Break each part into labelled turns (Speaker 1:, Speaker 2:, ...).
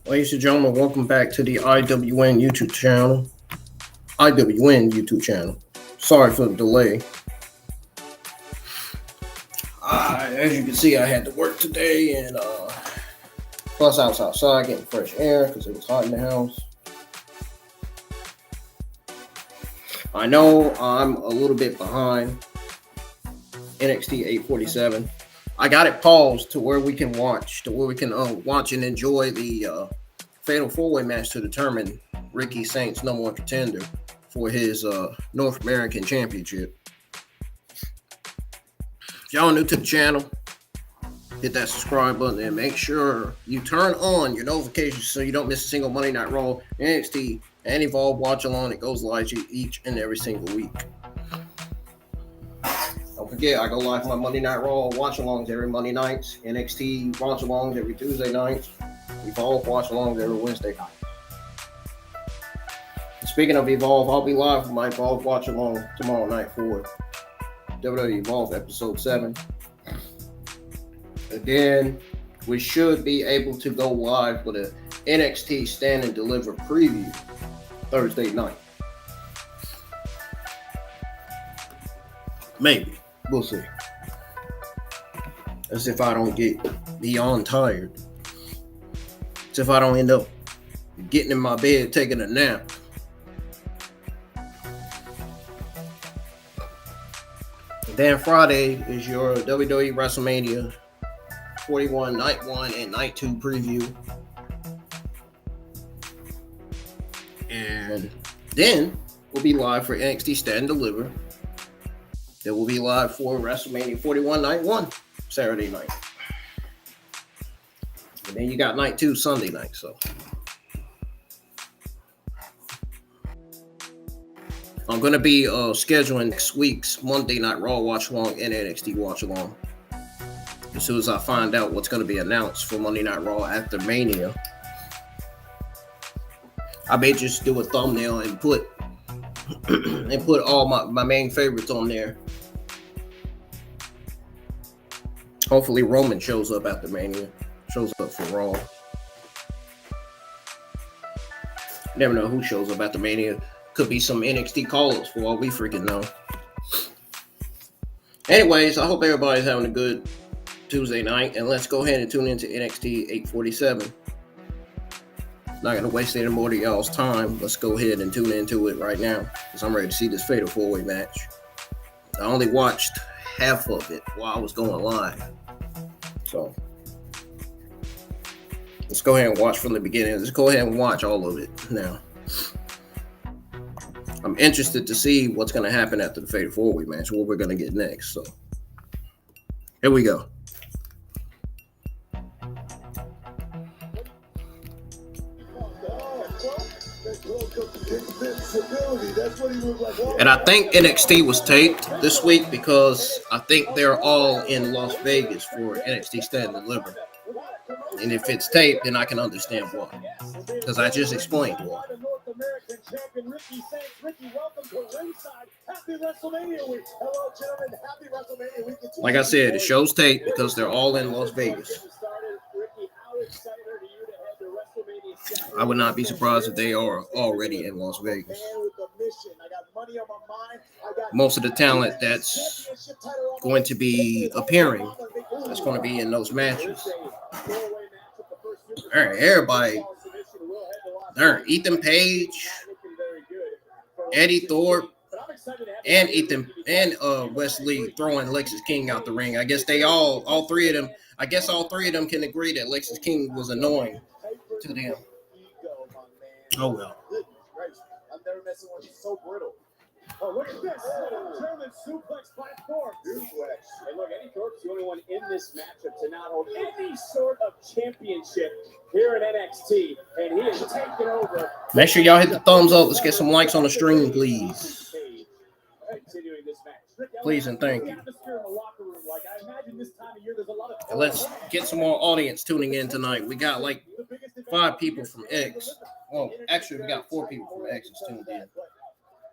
Speaker 1: Ladies and gentlemen, welcome back to the IWN YouTube channel. Sorry for the delay. As you can see, I had to work today, and plus I was outside getting fresh air because it was hot in the house. I know I'm a little bit behind NXT 847. I got it paused to where we can watch and enjoy the Fatal 4-Way match to determine Ricky Saint's number one contender for his North American Championship. If y'all are new to the channel, hit that subscribe button and make sure you turn on your notifications so you don't miss a single Monday Night Raw, NXT, and Evolve watch along that goes live each and every single week. Don't forget, I go live for my Monday Night Raw watch-alongs every Monday nights, NXT watch-alongs every Tuesday nights, Evolve watch-alongs every Wednesday night. Speaking of Evolve, I'll be live for my Evolve watch-along tomorrow night for WWE Evolve Episode 7. Again, we should be able to go live with a NXT Stand and Deliver preview Thursday night. Maybe. We'll see. As if I don't get beyond tired. As if I don't end up getting in my bed taking a nap. And then Friday is your WWE WrestleMania 41 Night 1 and Night 2 preview. And then we'll be live for NXT Stand and Deliver. That will be live for WrestleMania 41 Night 1, Saturday night. And then you got Night 2, Sunday night. So I'm going to be scheduling next week's Monday Night Raw watch-along and NXT watch-along. As soon as I find out what's going to be announced for Monday Night Raw after Mania. I may just do a thumbnail and put all my main favorites on there. Hopefully Roman shows up after Mania. Shows up for Raw. Never know who shows up after Mania. Could be some NXT call-ups for all we freaking know. Anyways, I hope everybody's having a good Tuesday night. And let's go ahead and tune into NXT 847. Not going to waste any more of y'all's time. Let's go ahead and tune into it right now. Because I'm ready to see this Fatal 4-Way match. I only watched half of it while I was going live. So, Let's go ahead and watch from the beginning. Let's go ahead and watch all of it now. I'm interested to see what's going to happen after the Fatal 4-Way match, what we're going to get next. So, here we go. And I think NXT was taped this week because I think they're all in Las Vegas for NXT Stand and Deliver. And if it's taped, then I can understand why. Because I just explained why. Like I said, the show's taped because they're all in Las Vegas. I would not be surprised if they are already in Las Vegas. Most of the talent that's going to be appearing, that's going to be in those matches. All right, everybody. All right, Ethan Page, Eddie Thorpe, and Wes Lee throwing Lexis King out the ring. I guess all three of them. I guess all three of them can agree that Lexis King was annoying to them. Oh well.
Speaker 2: I've never met someone who's so brittle. Oh, look at this. German suplex platform. And look, Eddie Thorpe's the only one in this matchup to not hold any sort of championship here at NXT. And he is taking over.
Speaker 1: Make sure y'all hit the thumbs up. Let's get some likes on the stream, please.
Speaker 2: Continuing this match.
Speaker 1: Please and thank you. And let's get some more audience tuning in tonight. We got like 5 people from X. Well, actually, we got 4 people from X that's tuned in.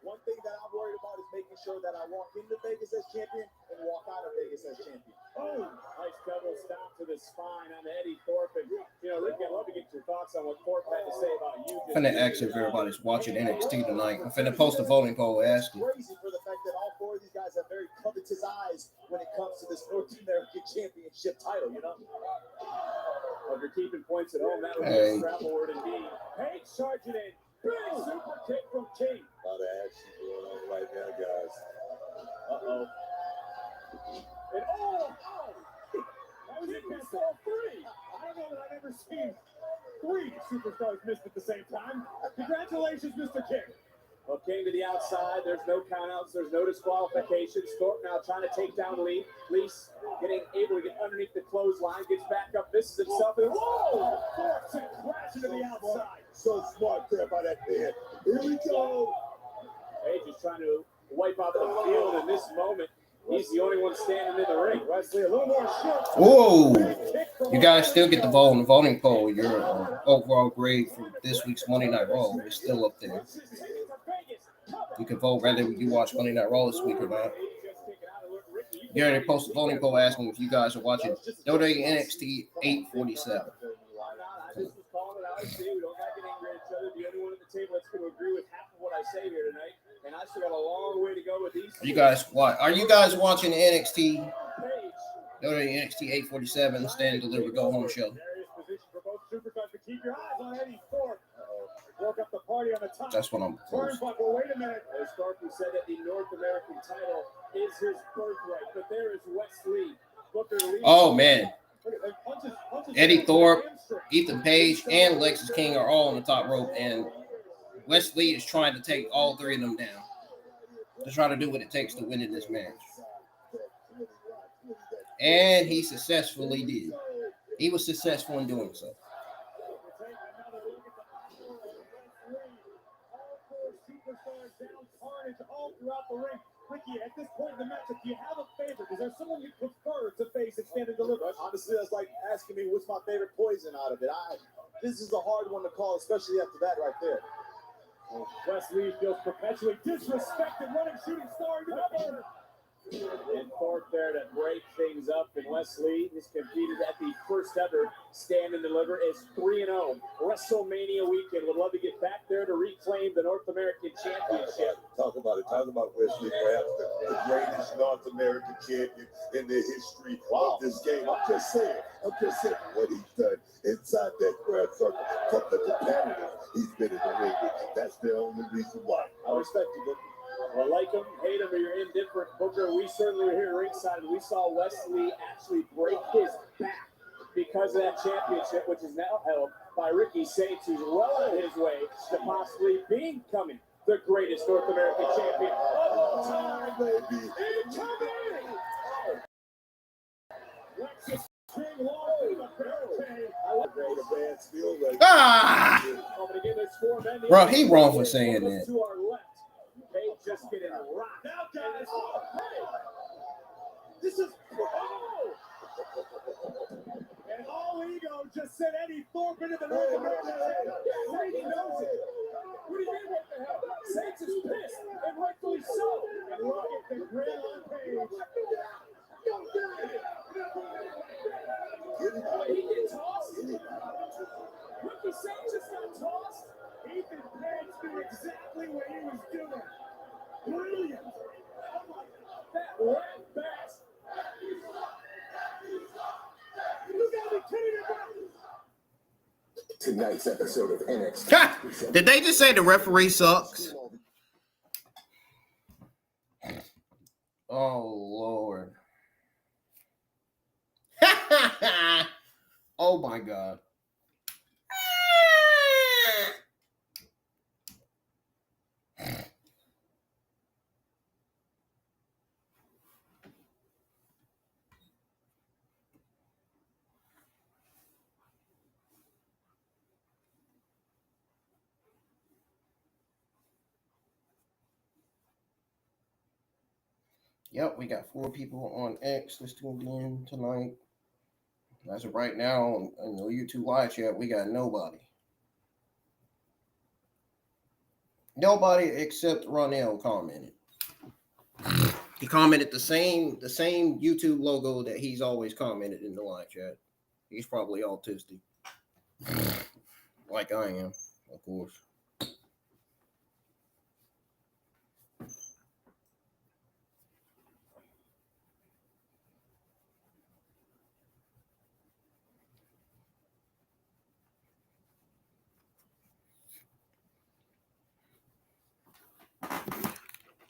Speaker 2: One thing that I'm worried about is making sure that I walk into Vegas as champion and walk out of Vegas as champion. Oh, nice double stop to the spine on Eddie Thorpe. And, Rick, I'd love to get your thoughts on what Thorpe had to say about you.
Speaker 1: I'm finna ask if everybody's watching NXT tonight. I'm finna post a voting poll asking.
Speaker 2: Crazy for the fact that all 4 of these guys have very covetous eyes when it comes to this North American Championship title, Well, if you're keeping points at home, that would be a travel word indeed. Page charging in. Big super kick from King. A lot of action going on right now, guys. Uh-oh. And that was it. All 3. I don't know that I've ever seen 3 superstars missed at the same time. Congratulations, Mr. King. Well, King to the outside. There's no countouts. There's no disqualifications. Thorpe now trying to take down Lee. Lee's able to get underneath the clothesline. Gets back up. Misses himself. And whoa! Thorpe sent crashing to the outside. So smart there by that man. Here we go. Page is trying to wipe out the field in this moment. He's the only one standing in the ring. Wesley, a little more short.
Speaker 1: Whoa! You guys still get the vote on the voting poll. Your overall grade for this week's Monday Night Raw is still up there. You can vote whether you watch Monday Night Raw this week or not. You already posted a voting poll asking if you guys are watching WWE NXT 847.
Speaker 2: We don't have to get angry at each other. The only one at the table that's going to agree with half of what I say here tonight. And I still got a long way to go with these.
Speaker 1: Are you guys watching NXT? NXT 847 Stand and Deliver Go Home show. That's what I'm close.
Speaker 2: Wait a minute. As Starkey said that the North American title is his birthright, but there is Wes Lee.
Speaker 1: Oh man. Eddie Thorpe, Ethan Page, and Lexis King are all on the top rope, and Wes Lee is trying to take all 3 of them down to try to do what it takes to win in this match. And he successfully did. He was successful in doing so.
Speaker 2: All throughout the ring. Ricky, at this point in the matchup, do you have a favorite? Is there someone you prefer to face and Stand and Deliver? Honestly, that's like asking me what's my favorite poison out of it. This is a hard one to call, especially after that right there. Wes Lee feels perpetually disrespected, running shooting star into the corner. And Thorpe there to break things up. And Wes Lee has competed at the first ever Stand and Deliver is 3-0. WrestleMania weekend. Would love to get back there to reclaim the North American Championship.
Speaker 3: Talk about it. Talk about Wes Lee, perhaps the greatest North American champion in the history of this game. I'm just saying what he's done inside that square circle from the competitors he's been in the ring with. That's the only reason why.
Speaker 2: I respect you, Booker. Well, like him, hate him, or you're indifferent, Booker. We certainly were here ringside, and we saw Wes Lee actually break his back because because of that championship, which is now held by Ricky Saints, who's well on his way to possibly becoming the greatest North American champion of all time, baby. Incoming!
Speaker 1: Bro, he wrong for saying that.
Speaker 2: Just getting rocked. Now, guys, hey, this is and all ego just sent Eddie Thorpe into the North American Saints. He knows it. What do you mean, what the hell? Saints is pissed, and rightfully so. And look at the grin on Page. He get tossed. Ricky Saints just got tossed. Ethan Page knew exactly what he was doing. Brilliant. That red bat. You gotta be kidding me.
Speaker 3: Tonight's episode of NXT.
Speaker 1: Did they just say the referee sucks? Oh, Lord. Oh, my God. Yep, we got 4 people on X listening in tonight. As of right now, on the YouTube live chat, we got nobody. Nobody except Ronell commented. He commented the same YouTube logo that he's always commented in the live chat. He's probably autistic. Like I am, of course.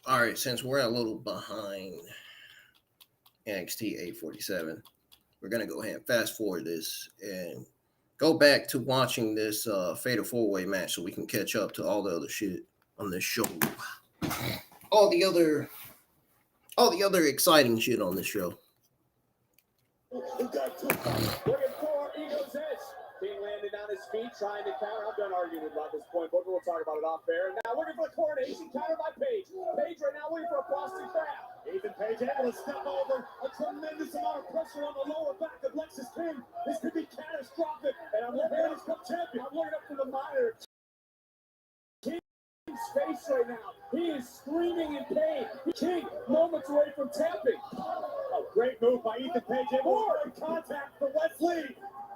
Speaker 1: All right, since we're a little behind NXT 847, we're going to go ahead and fast forward this and go back to watching this Fatal 4-Way match so we can catch up to all the other shit on this show. All the other exciting shit on this show.
Speaker 2: Looking for Ego's edge. King landed on his feet, trying to counter. I'm done arguing about this point, but we'll talk about it off air. Now looking for the coronation, counter by Page. Page right now looking for a Boston Crab. Ethan Page able to step over a tremendous amount of pressure on the lower back of Lexus King. This could be catastrophic. And I'm looking at his cup champion. I'm looking up from the monitor. King's face right now. He is screaming in pain. King moments away from tapping. A great move by Ethan Page. Able to contact for Wesley.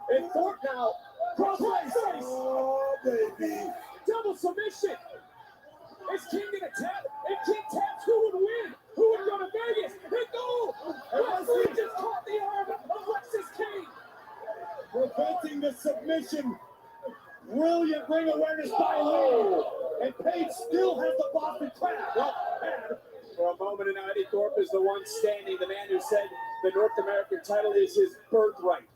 Speaker 2: And Thorpe now, cross-face.
Speaker 3: Oh, baby.
Speaker 2: Double submission. Is King gonna tap? If King taps, who would win? Who would go to Vegas? And no! Wesley just caught the arm of Lexus King. Preventing the submission. Brilliant ring awareness by Lee. And Page still has the Boston Crab. Well, and for a moment, and Eddie Thorpe is the one standing, the man who said the North American title is his birthright.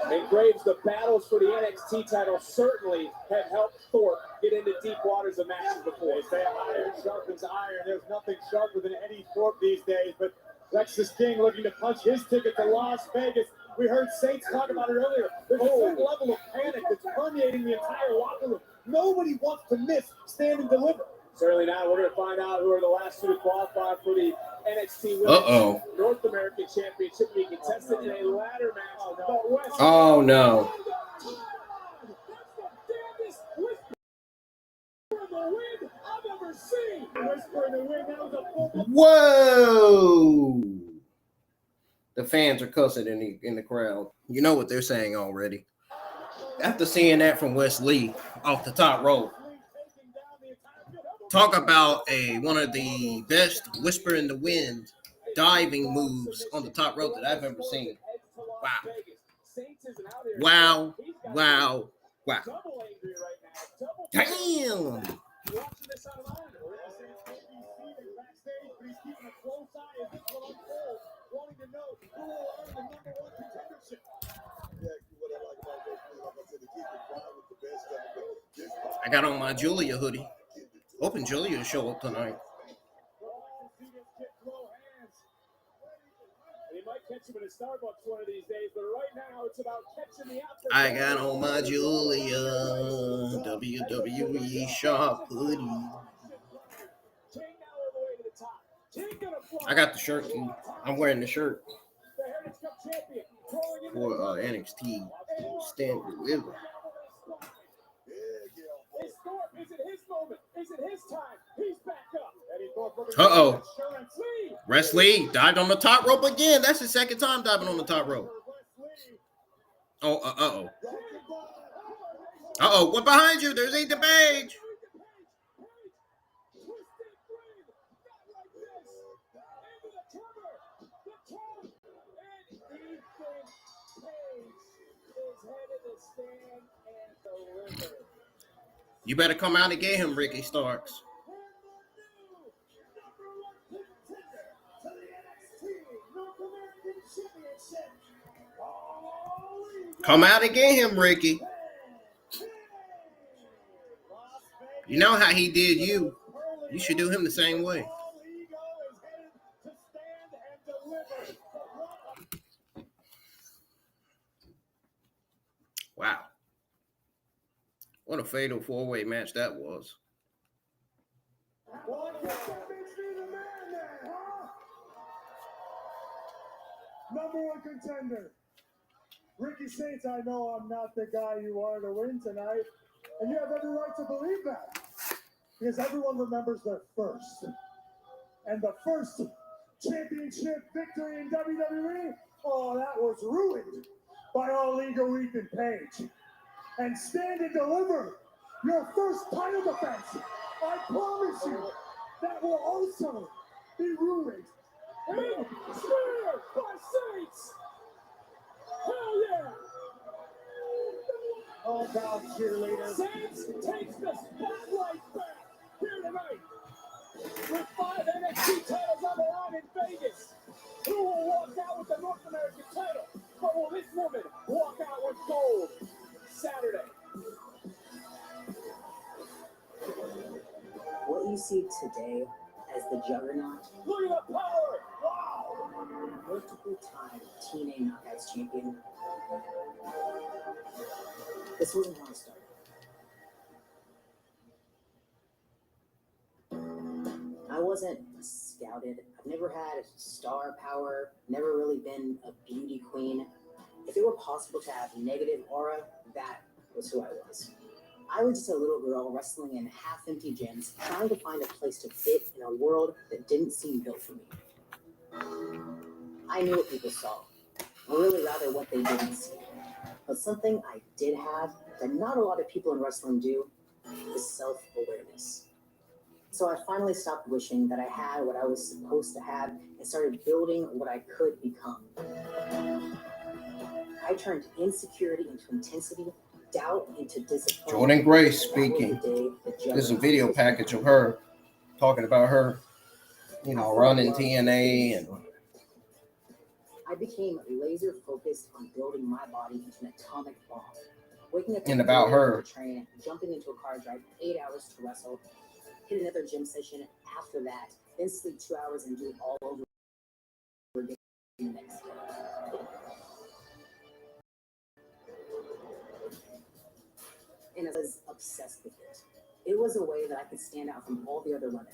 Speaker 2: And Graves, the battles for the NXT title certainly have helped Thorpe get into deep waters of matches before.
Speaker 3: They say iron sharpens iron. There's nothing sharper than Eddie Thorpe these days, but Lexus King looking to punch his ticket to Las Vegas. We heard Saints talk about it earlier. There's a certain level of panic that's permeating the entire locker room. Nobody wants to miss Stand and Deliver.
Speaker 2: Certainly not. We're going to find out who are the last 2 to qualify for the NXT Women's North American Championship, being contested in a ladder match. But West
Speaker 1: Oh, no.
Speaker 2: That's the damnedest whisper in the wind I've ever seen. Whisper in the wind. That was a full.
Speaker 1: Whoa! The fans are cussing in the crowd. You know what they're saying already. After seeing that from Wes Lee off the top rope, talk about one of the best whisper in the wind diving moves on the top rope that I've ever seen. Wow. Wow. Wow. Damn.
Speaker 3: Wanting to know who will earn the #1 contender
Speaker 1: got on my Julia hoodie. Hoping Julia will show up tonight. I got on my Julia WWE shop hoodie. I got the shirt too. I'm wearing the shirt for NXT Stand Deliver. Uh-oh. Wes Lee dived on the top rope again. That's the second time diving on the top rope. Oh, uh-oh. Uh-oh, what behind you? There's Ethan Page. You better come out and get him, Ricky Starks. Come out and get him, Ricky. You know how he did you. You should do him the same way. Wow. What a fatal four-way match that was.
Speaker 2: Number one contender. Ricky Saints, I know I'm not the guy you are to win tonight, and you have every right to believe that, because everyone remembers their first. And the first championship victory in WWE, oh, that was ruined by All Ego Ethan Page. And Stand and Deliver, your first title defense, I promise you, that will also be ruined. And spear by Saints! Hell yeah! All down, cheerleaders. Saints takes the spotlight back here tonight. With 5 NXT titles on the line in Vegas. Who will walk out with the North American title? But will this woman walk out with gold Saturday?
Speaker 4: What you see today as the Juggernaut.
Speaker 2: Look at the power! Wow!
Speaker 4: Multiple-time TNA Knockouts champion. This wasn't how it started. I wasn't scouted. I've never had star power, never really been a beauty queen. If it were possible to have negative aura, that was who I was. I was just a little girl wrestling in half-empty gyms, trying to find a place to fit in a world that didn't seem built for me. I knew what people saw, or really rather what they didn't see. But something I did have that not a lot of people in wrestling do is self-awareness. So I finally stopped wishing that I had what I was supposed to have and started building what I could become. I turned insecurity into intensity, doubt into disappointment.
Speaker 1: Jordan Grace speaking. There's a video package of her talking about her, running TNA. And
Speaker 4: I became laser focused on building my body into an atomic bomb. Waking up
Speaker 1: and about her,
Speaker 4: train, jumping into a car, drive 8 hours to wrestle, hit another gym session after that, then sleep 2 hours and do it all over again the next day. And I was obsessed with it. It was a way that I could stand out from all the other women.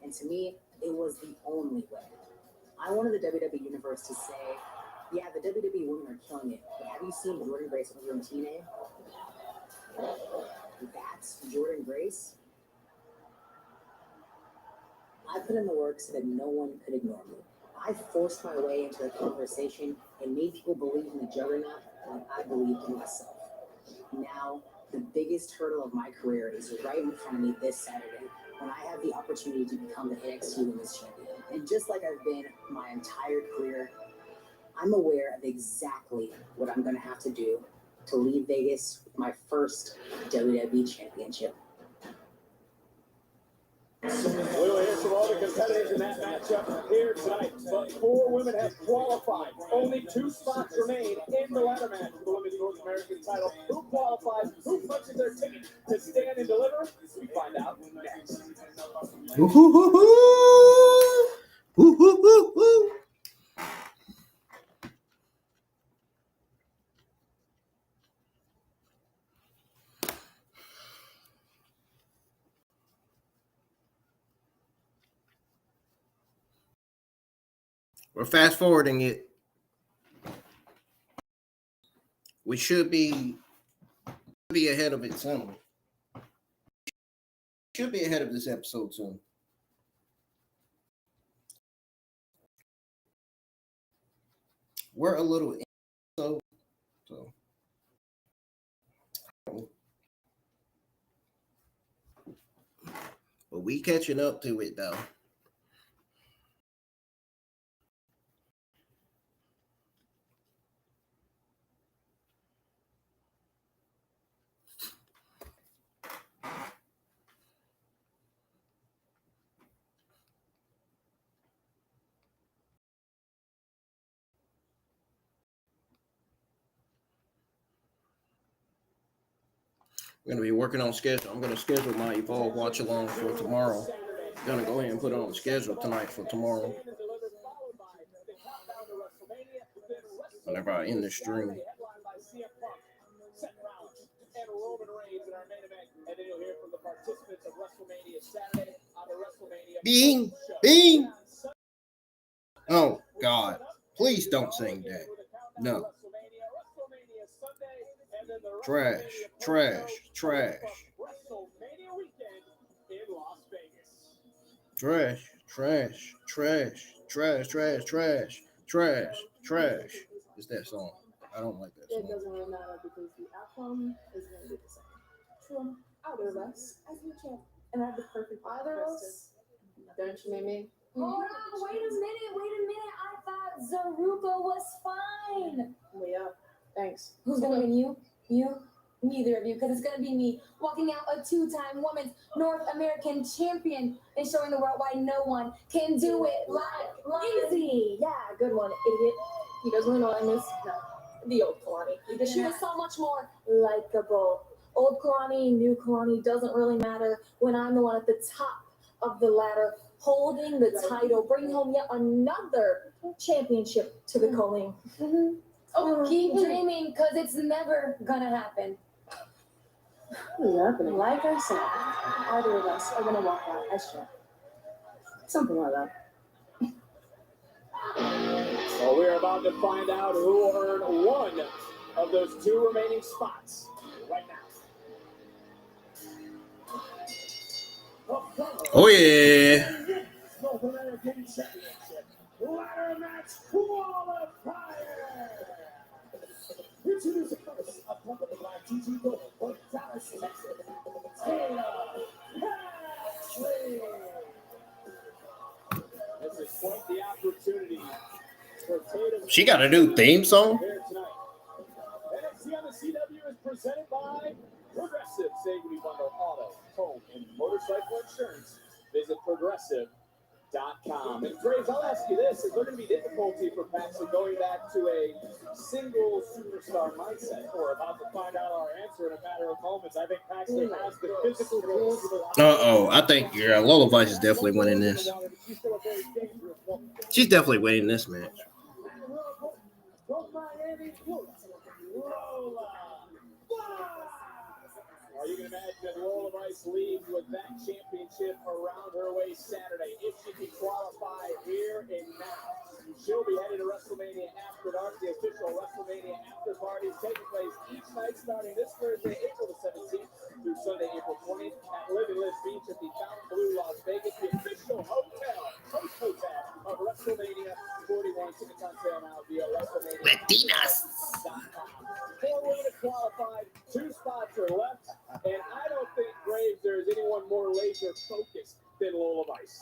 Speaker 4: And to me, it was the only way. I wanted the WWE Universe to say, yeah, the WWE women are killing it, but have you seen Jordan Grace over in TNA? That's Jordan Grace? I put in the work so that no one could ignore me. I forced my way into the conversation and made people believe in the Juggernaut like I believed in myself. Now, the biggest hurdle of my career is right in front of me this Saturday when I have the opportunity to become the NXT Women's Champion. And just like I've been my entire career, I'm aware of exactly what I'm going to have to do to leave Vegas with my first WWE Championship.
Speaker 2: We'll hear from all the competitors in that matchup here tonight. But 4 women have qualified. Only 2 spots remain in the ladder match for the Women's North American title. Who qualifies? Who punches their ticket to stand and deliver? We find out next.
Speaker 1: We're fast forwarding it. We should be ahead of it soon. Should be ahead of this episode soon. We're a little so. But we catching up to it though. We're going to be working on schedule. I'm going to schedule my Evolve watch along for tomorrow. I'm going to go ahead and put it on the schedule tonight for tomorrow. Whenever I end the stream. Bing, bing. Oh, God. Please don't sing that. No. Trash, trash, trash. Trash, trash, trash, trash, trash, trash, trash, trash. It's that song. I don't like that song.
Speaker 5: It doesn't really matter because the outcome is going to be the same. True. Either of us. As you can. And I have the perfect either of us. Don't you, Mimi?
Speaker 6: Hold on, wait a minute. I thought Zaruka was fine.
Speaker 5: Yeah, thanks.
Speaker 6: Who's gonna win, you? You? Neither of you, because it's gonna be me walking out a 2-time Women's North American champion and showing the world why no one can do it like easy.
Speaker 5: Yeah, good one, idiot. You guys want to know what I miss? No, the old Kalani.
Speaker 6: She was so much more likable. Old Kalani, new Kalani, doesn't really matter when I'm the one at the top of the ladder, holding the title, bringing home yet another championship to the Colleen.
Speaker 5: Mm-hmm.
Speaker 6: Oh, keep dreaming, because it's never gonna happen.
Speaker 5: What is happening? Like I said, either of us are going to walk out as champ. Something like that.
Speaker 2: Well, we're about to find out who earned one of those 2 remaining spots right now.
Speaker 1: Oh, yeah.
Speaker 2: North American Championship ladder match qualifier. Introducing first, a pump of the black GG Gold for Dallas, Texas. Taylor Ashley. This is quite the opportunity for Tatum.
Speaker 1: She got a new theme song?
Speaker 2: Here tonight. NXT on the CW is presented by Progressive Safety Bundle Auto, Home, and Motorcycle Insurance. Visit Progressive.com. And Graves, I'll ask you this: is there going to be difficulty for Paxton going back to a single superstar mindset? We're about to find out our answer in a matter of moments. I think Paxton has the physical tools.
Speaker 1: I think Lola Vice is definitely winning this. She's definitely winning this match.
Speaker 2: Are you going to imagine that Lola Rice leaves with that championship around her waist Saturday? If she can qualify here and now, she'll be headed to WrestleMania After Dark. The official WrestleMania After Party is taking place each night starting this Thursday, April the 17th through Sunday, April 20th at Live and Live Beach at the Fontainebleau, Las Vegas, the official host hotel of WrestleMania 41. Tickets on sale now via WrestleMania.com. 4 women have qualified, 2 spots are left, and I don't think, Graves, there's anyone more laser focused than Lola Vice.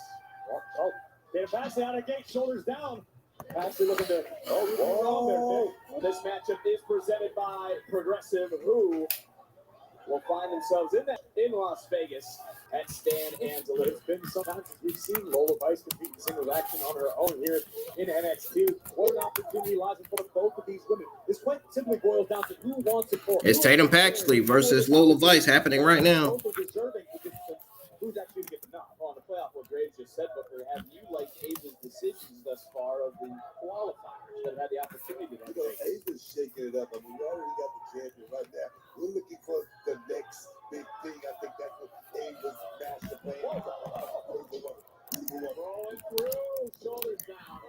Speaker 2: They pass it out of gate, shoulders down. Actually looking to this matchup is presented by Progressive, who will find themselves in Las Vegas at Stan Angela. It's been some time since we've seen Lola Vice compete in singles action on her own here in NXT. What an opportunity lies in front of both of these women. This quite simply boils down to who wants it more.
Speaker 1: It's Tatum Paxley versus Lola Vice happening right now.
Speaker 2: Both are deserving participants. Who's actually going to get the nod? On the playoff, what Graves just said, Booker, have you liked Ava's decisions thus far of the qualifiers that have had the opportunity to
Speaker 3: You know, Ava's shaking it up. I mean, we already got the champion right now. We're looking for the next big thing. I think that's what Ava's master plan is.
Speaker 2: Rolling through, shoulders down.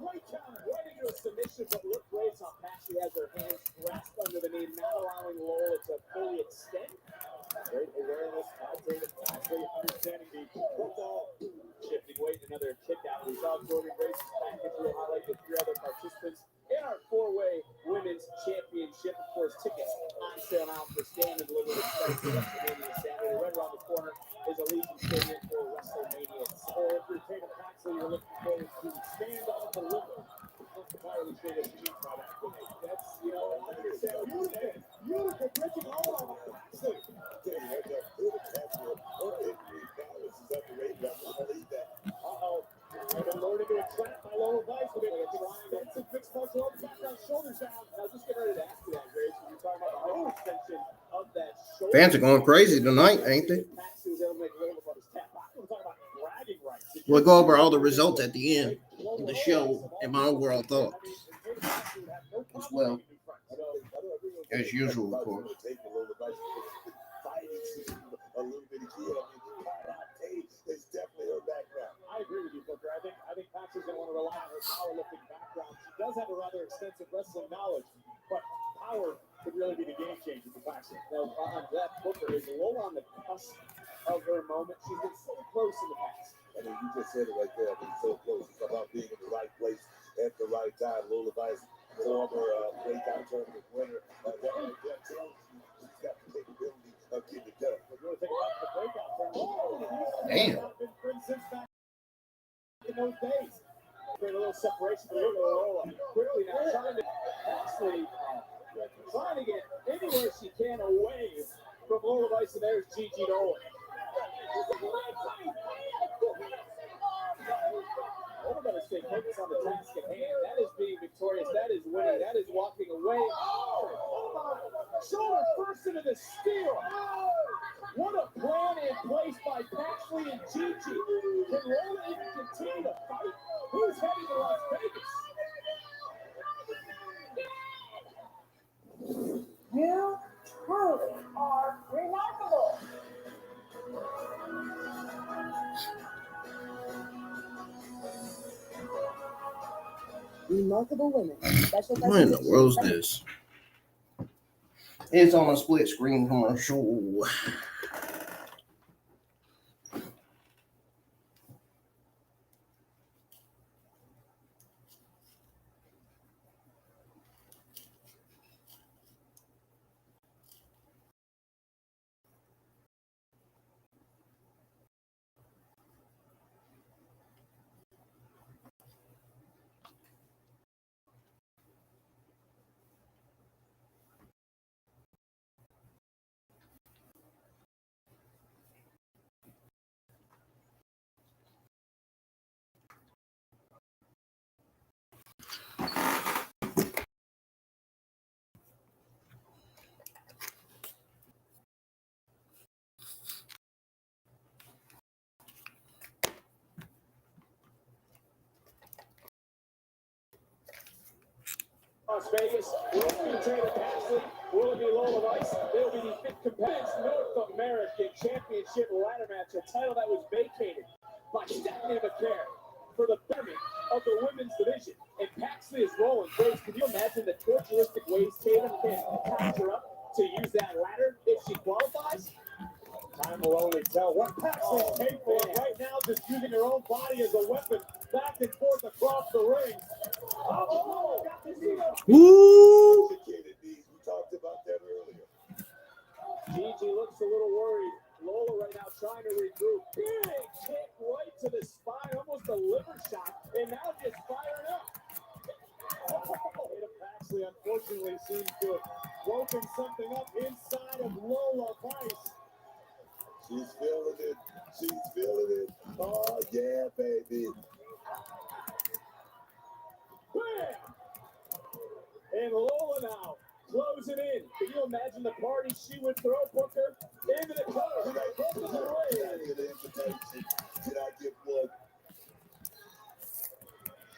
Speaker 2: Right counter, right into a submission, but look, Graves on Paxley has her hands grasped under the knee, not allowing Lola to fully extend. Great awareness, Tatum Paxley understanding the football. Shifting weight, another kick out. We saw Jordan Grace's package. We'll highlight the three other participants in our four-way women's championship. Of course, tickets on sale now for Stand and Deliver Express WrestleMania Saturday. Right around the corner is Allegiant Stadium for WrestleMania. So if you're Tatum Paxley, you're looking forward to Stand and Deliver. Not entirely sure what you mean by that. That's, you know, I understand what you're saying. Utica breaking all of our Paxley. Uh-oh. And then lowered into a trap by Lola Vice. We're going to try and get some fixed martial arts background, shoulders down. Now just get ready to ask you that, Grace. When you're talking about the whole extension of that shoulder.
Speaker 1: Fans are going crazy tonight, ain't they? We'll go over all the results at the end of the show and my overall thoughts as well, as usual, of course.
Speaker 2: I agree with you, Booker. I think Paxley's going to want to rely on her powerlifting background. She does have a rather extensive wrestling knowledge, but power could really be the game changer for Paxley. Now, on that, Booker is Lola on the cusp of her moment. She's been so close in the past.
Speaker 3: I mean, you just said it right there. I mean, so close. It's about being in the right place at the right time. Lola Vice, former breakout tournament winner. That right there tells you she's got the capability of getting it done.
Speaker 2: We're going to think about the breakout tournament.
Speaker 1: Damn.
Speaker 2: Been friends since back in those days. Create a little separation for Lola. Quickly now, trying to get anywhere she can away from Lola Vice, and there's Gigi Dolan. Lola better stay focused on the task at hand. That is being victorious. That is winning. That is walking away. Shoulder first into the steel. What a plan in place by Paxley and Gigi. Can Lola even continue to fight? Who's heading to Las Vegas?
Speaker 6: You truly are remarkable. Remarkable women. Special
Speaker 1: What in the world is this? It's on a split screen commercial.
Speaker 2: Las Vegas, will it be Tatum Paxley? Will it be Lola Vice? They'll be the fifth competitive North American Championship ladder match, a title that was vacated by Stephanie McCare for the betterment of the women's division. And Paxley is rolling. Grace, can you imagine the torturistic ways Tatum can capture up to use that ladder if she qualifies? Time will only tell what Paxley's capable of right now, just using her own body as a weapon back and forth across the ring.
Speaker 1: Woo!
Speaker 3: We talked about that earlier.
Speaker 2: Gigi looks a little worried. Lola right now trying to regroup. Big kick right to the spine, almost a liver shot, and now just firing up. Tatum Paxley unfortunately seems to have woken something up inside of Lola Vice.
Speaker 3: She's feeling it. She's feeling it. Oh, yeah, baby.
Speaker 2: Bam! And Lola now closing in. Can you imagine the party she would throw, Booker? Into the cover.
Speaker 3: Did I get an invitation? Did I get one?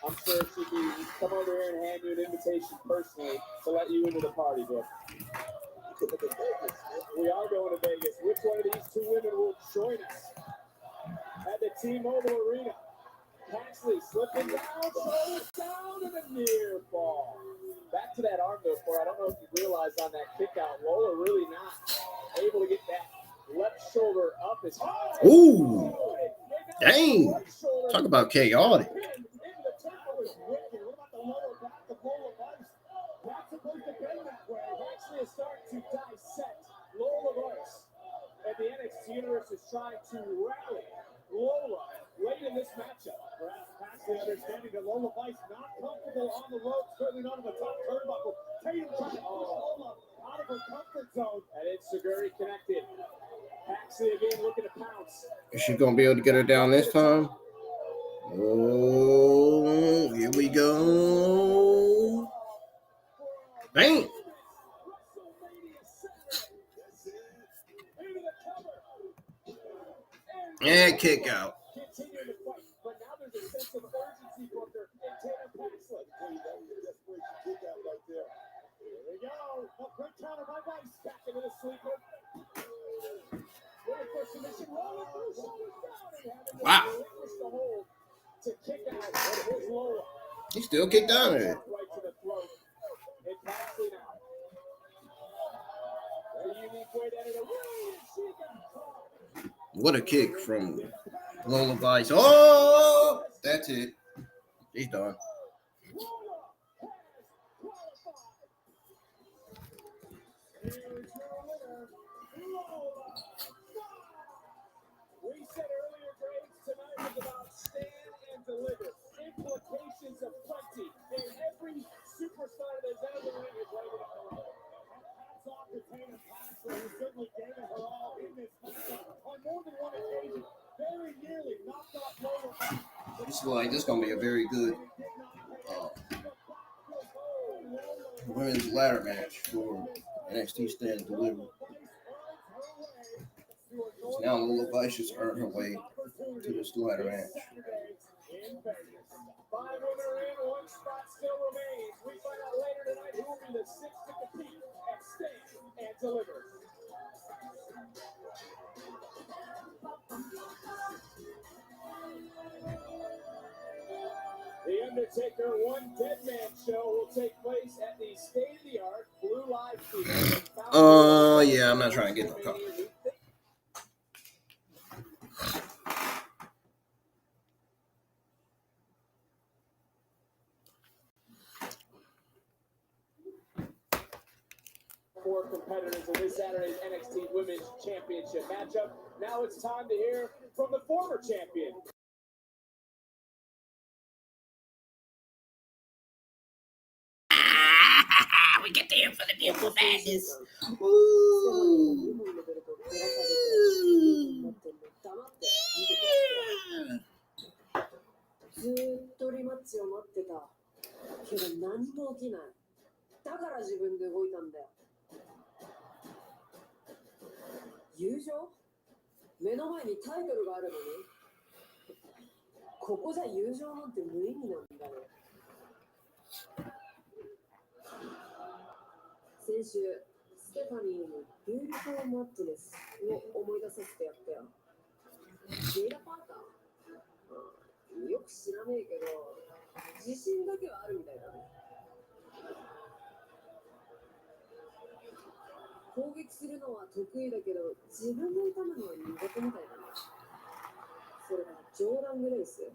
Speaker 2: I'm sure she'd be come over here and hand you an invitation personally to let you into the party, Book. We are going to Vegas. Which one of these two women will join us at the T-Mobile Arena? Paxley slipping down, shoulders down, and a near fall. Back to that arm though, for I don't know if you realized on that kick out, Lola really not able to get that left shoulder up as high.
Speaker 1: Ooh, dang! Talk about chaotic.
Speaker 2: Not supposed to bend that way. Actually, is starting to dissect Lola Vice. And the NXT universe is trying to rally Lola late in this matchup. Perhaps Paxley understanding that Lola Vice not comfortable on the ropes, certainly not on the top turnbuckle. Tatum trying to push Lola out of her comfort zone. And it's Seguri connected. Paxley again looking to pounce.
Speaker 1: Is she gonna be able to get her down this time? Oh, here we go. Bang! And kick out.
Speaker 2: Continue to fight, but now there's a sense of urgency, Booker, in Tatum Paxley.
Speaker 3: That was a desperation kick out right there.
Speaker 2: Here we go. A quick counter by Vice. Back into the sleeper. Looking for submission. Rolling through, shoulders down, and having to
Speaker 1: Wow.
Speaker 2: relinquish the hold to kick out. But here's Lola.
Speaker 1: He still kicked out of it.
Speaker 2: Right to the throat. And Paxley now. A unique way to enter the ring, and she got caught.
Speaker 1: What a kick from Lola Vice. Oh, that's it. He's done.
Speaker 2: We said earlier, Graves, tonight was about stand and deliver. Implications of plenty. And every superstar that's ever been in is ready to come out. Hats off to Tatum Paxley, who certainly gave it her all in this matchup on more than one occasion. Very nearly knocked off Lola.
Speaker 1: This is gonna be a very good women's ladder match for NXT Stand and Deliver. So now Lola Vice has earned her way to this ladder match.
Speaker 2: 5 women are in, 1 spot still remains. We find out later tonight who will be the 6th to compete at Stand and Deliver. The Undertaker One Dead Man show will take place at the state-of-the-art Blue Live Theater.
Speaker 1: Yeah, I'm not trying to get no call.
Speaker 2: Four competitors in this Saturday's NXT Women's Championship matchup. Now it's time to hear from the former champion.
Speaker 1: We get there for the beautiful madness. Ooh. Ooh.
Speaker 4: ずーっとリマッチを待ってたけど何も起きない。だから自分で動いたんだよ。友情？目の前にタイトルがあるのにここじゃ友情なんて無意味なんだよ。先週ステファニーのビューティフルマッチネスを思い出させてやったよ。ジェイラ・パーカー？よく知らねえけど自信だけはあるみたいだね。攻撃するのは得意だけど自分の痛むのは苦手みたいだね。それからジョーダン・グレイス、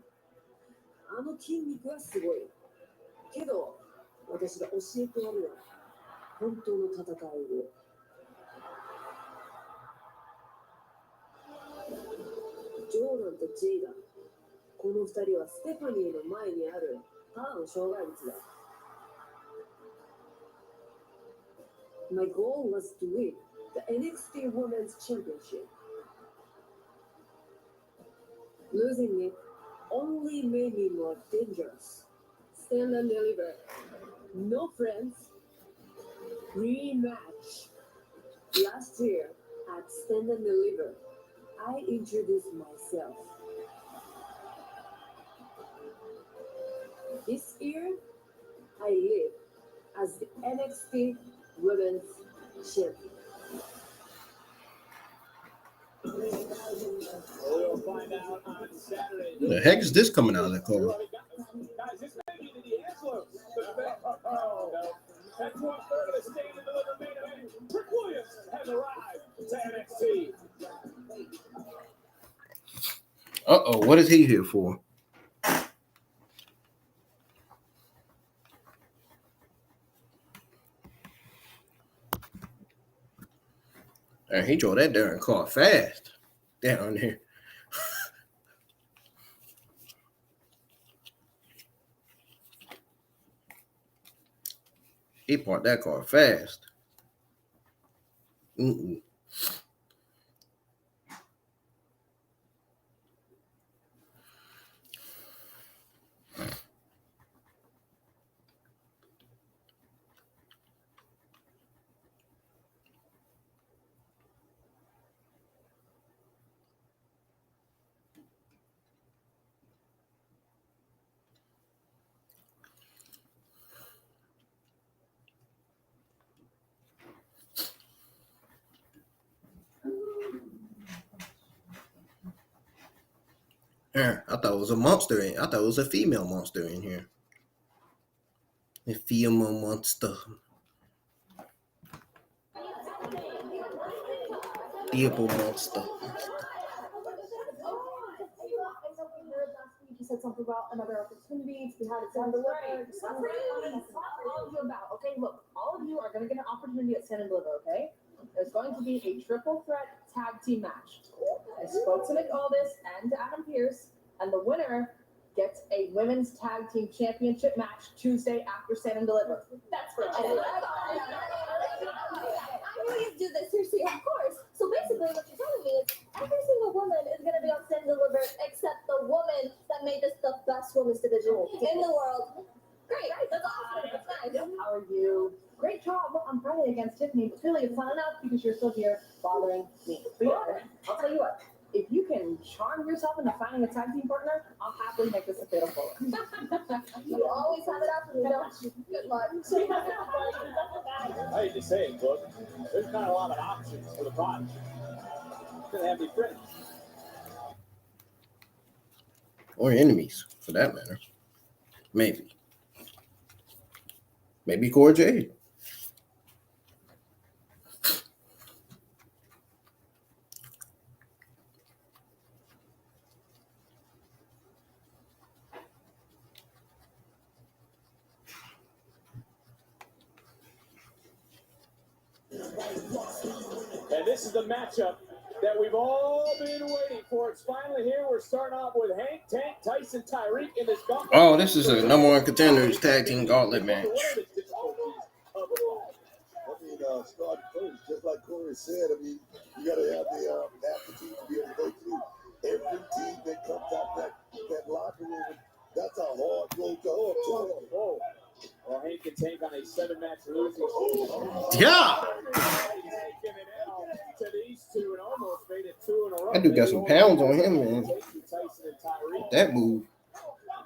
Speaker 4: あの筋肉はすごいけど私が教えてやるよ、本当の戦いを。ジョーダンとジェイダン、この二人はステファニーの前にあるパーの障害物だ。
Speaker 7: My goal was to win the NXT Women's Championship. Losing it only made me more dangerous. Stand and deliver. No friends. Rematch. Last year at Stand and Deliver, I introduced myself. This year, I live as the NXT Women's Champion.
Speaker 2: We'll find out on Saturday.
Speaker 1: The heck is this coming out of the car?
Speaker 2: Guys, this may be the D'Angelo. At 1/3 of the Stand and Deliver main event, Trick Williams has arrived to NXT.
Speaker 1: What is he here for? And he drove that darn car fast down there. He parked that car fast. I thought it was a monster. I thought it was a female monster in here. A female monster. Evil monster.
Speaker 6: You said something about another opportunity to be had at Stand and Deliver. That's what all of you about. Okay, look, all of you are going to get an opportunity at Stand and Deliver, okay? There's going to be a triple threat tag team match. I spoke to Nick Aldis and to Adam Pearce, and the winner gets a women's tag team championship match Tuesday after Stand and Deliver. That's for I knew you'd do this, seriously, of course. So basically, what you're telling me is every single woman is going to be on Stand and Deliver except the woman that made this the best women's division in the world. Great, that's awesome. That's nice. How are you? Great job on Friday against Tiffany, but clearly it's not enough because you're still here bothering me. But yeah, I'll tell you what. If you can charm yourself into finding a tag team partner, I'll happily make this a fatal four. You always have it up and you don't. Good luck.
Speaker 2: I hate to say it, but there's not a lot of options for the Prodigy. Gonna have any friends.
Speaker 1: Or enemies, for that matter. Maybe. Maybe Cora Jade.
Speaker 2: And this is the matchup that we've all been waiting for. It's finally here. We're starting off with Hank, Tank, Tyson, Tyreek in this gauntlet.
Speaker 1: Oh, this is a number one contenders tag team gauntlet match.
Speaker 3: Start first, just like Corey said. I mean, you got to have the aptitude to be able to go through every team that comes out that locker room. That's a hard road to hoe.
Speaker 2: Well, Hank can take on a 7-match losing streak.
Speaker 1: Yeah.
Speaker 2: To these two and almost made it 2 in a row.
Speaker 1: That dude got some pounds on him, man. That move.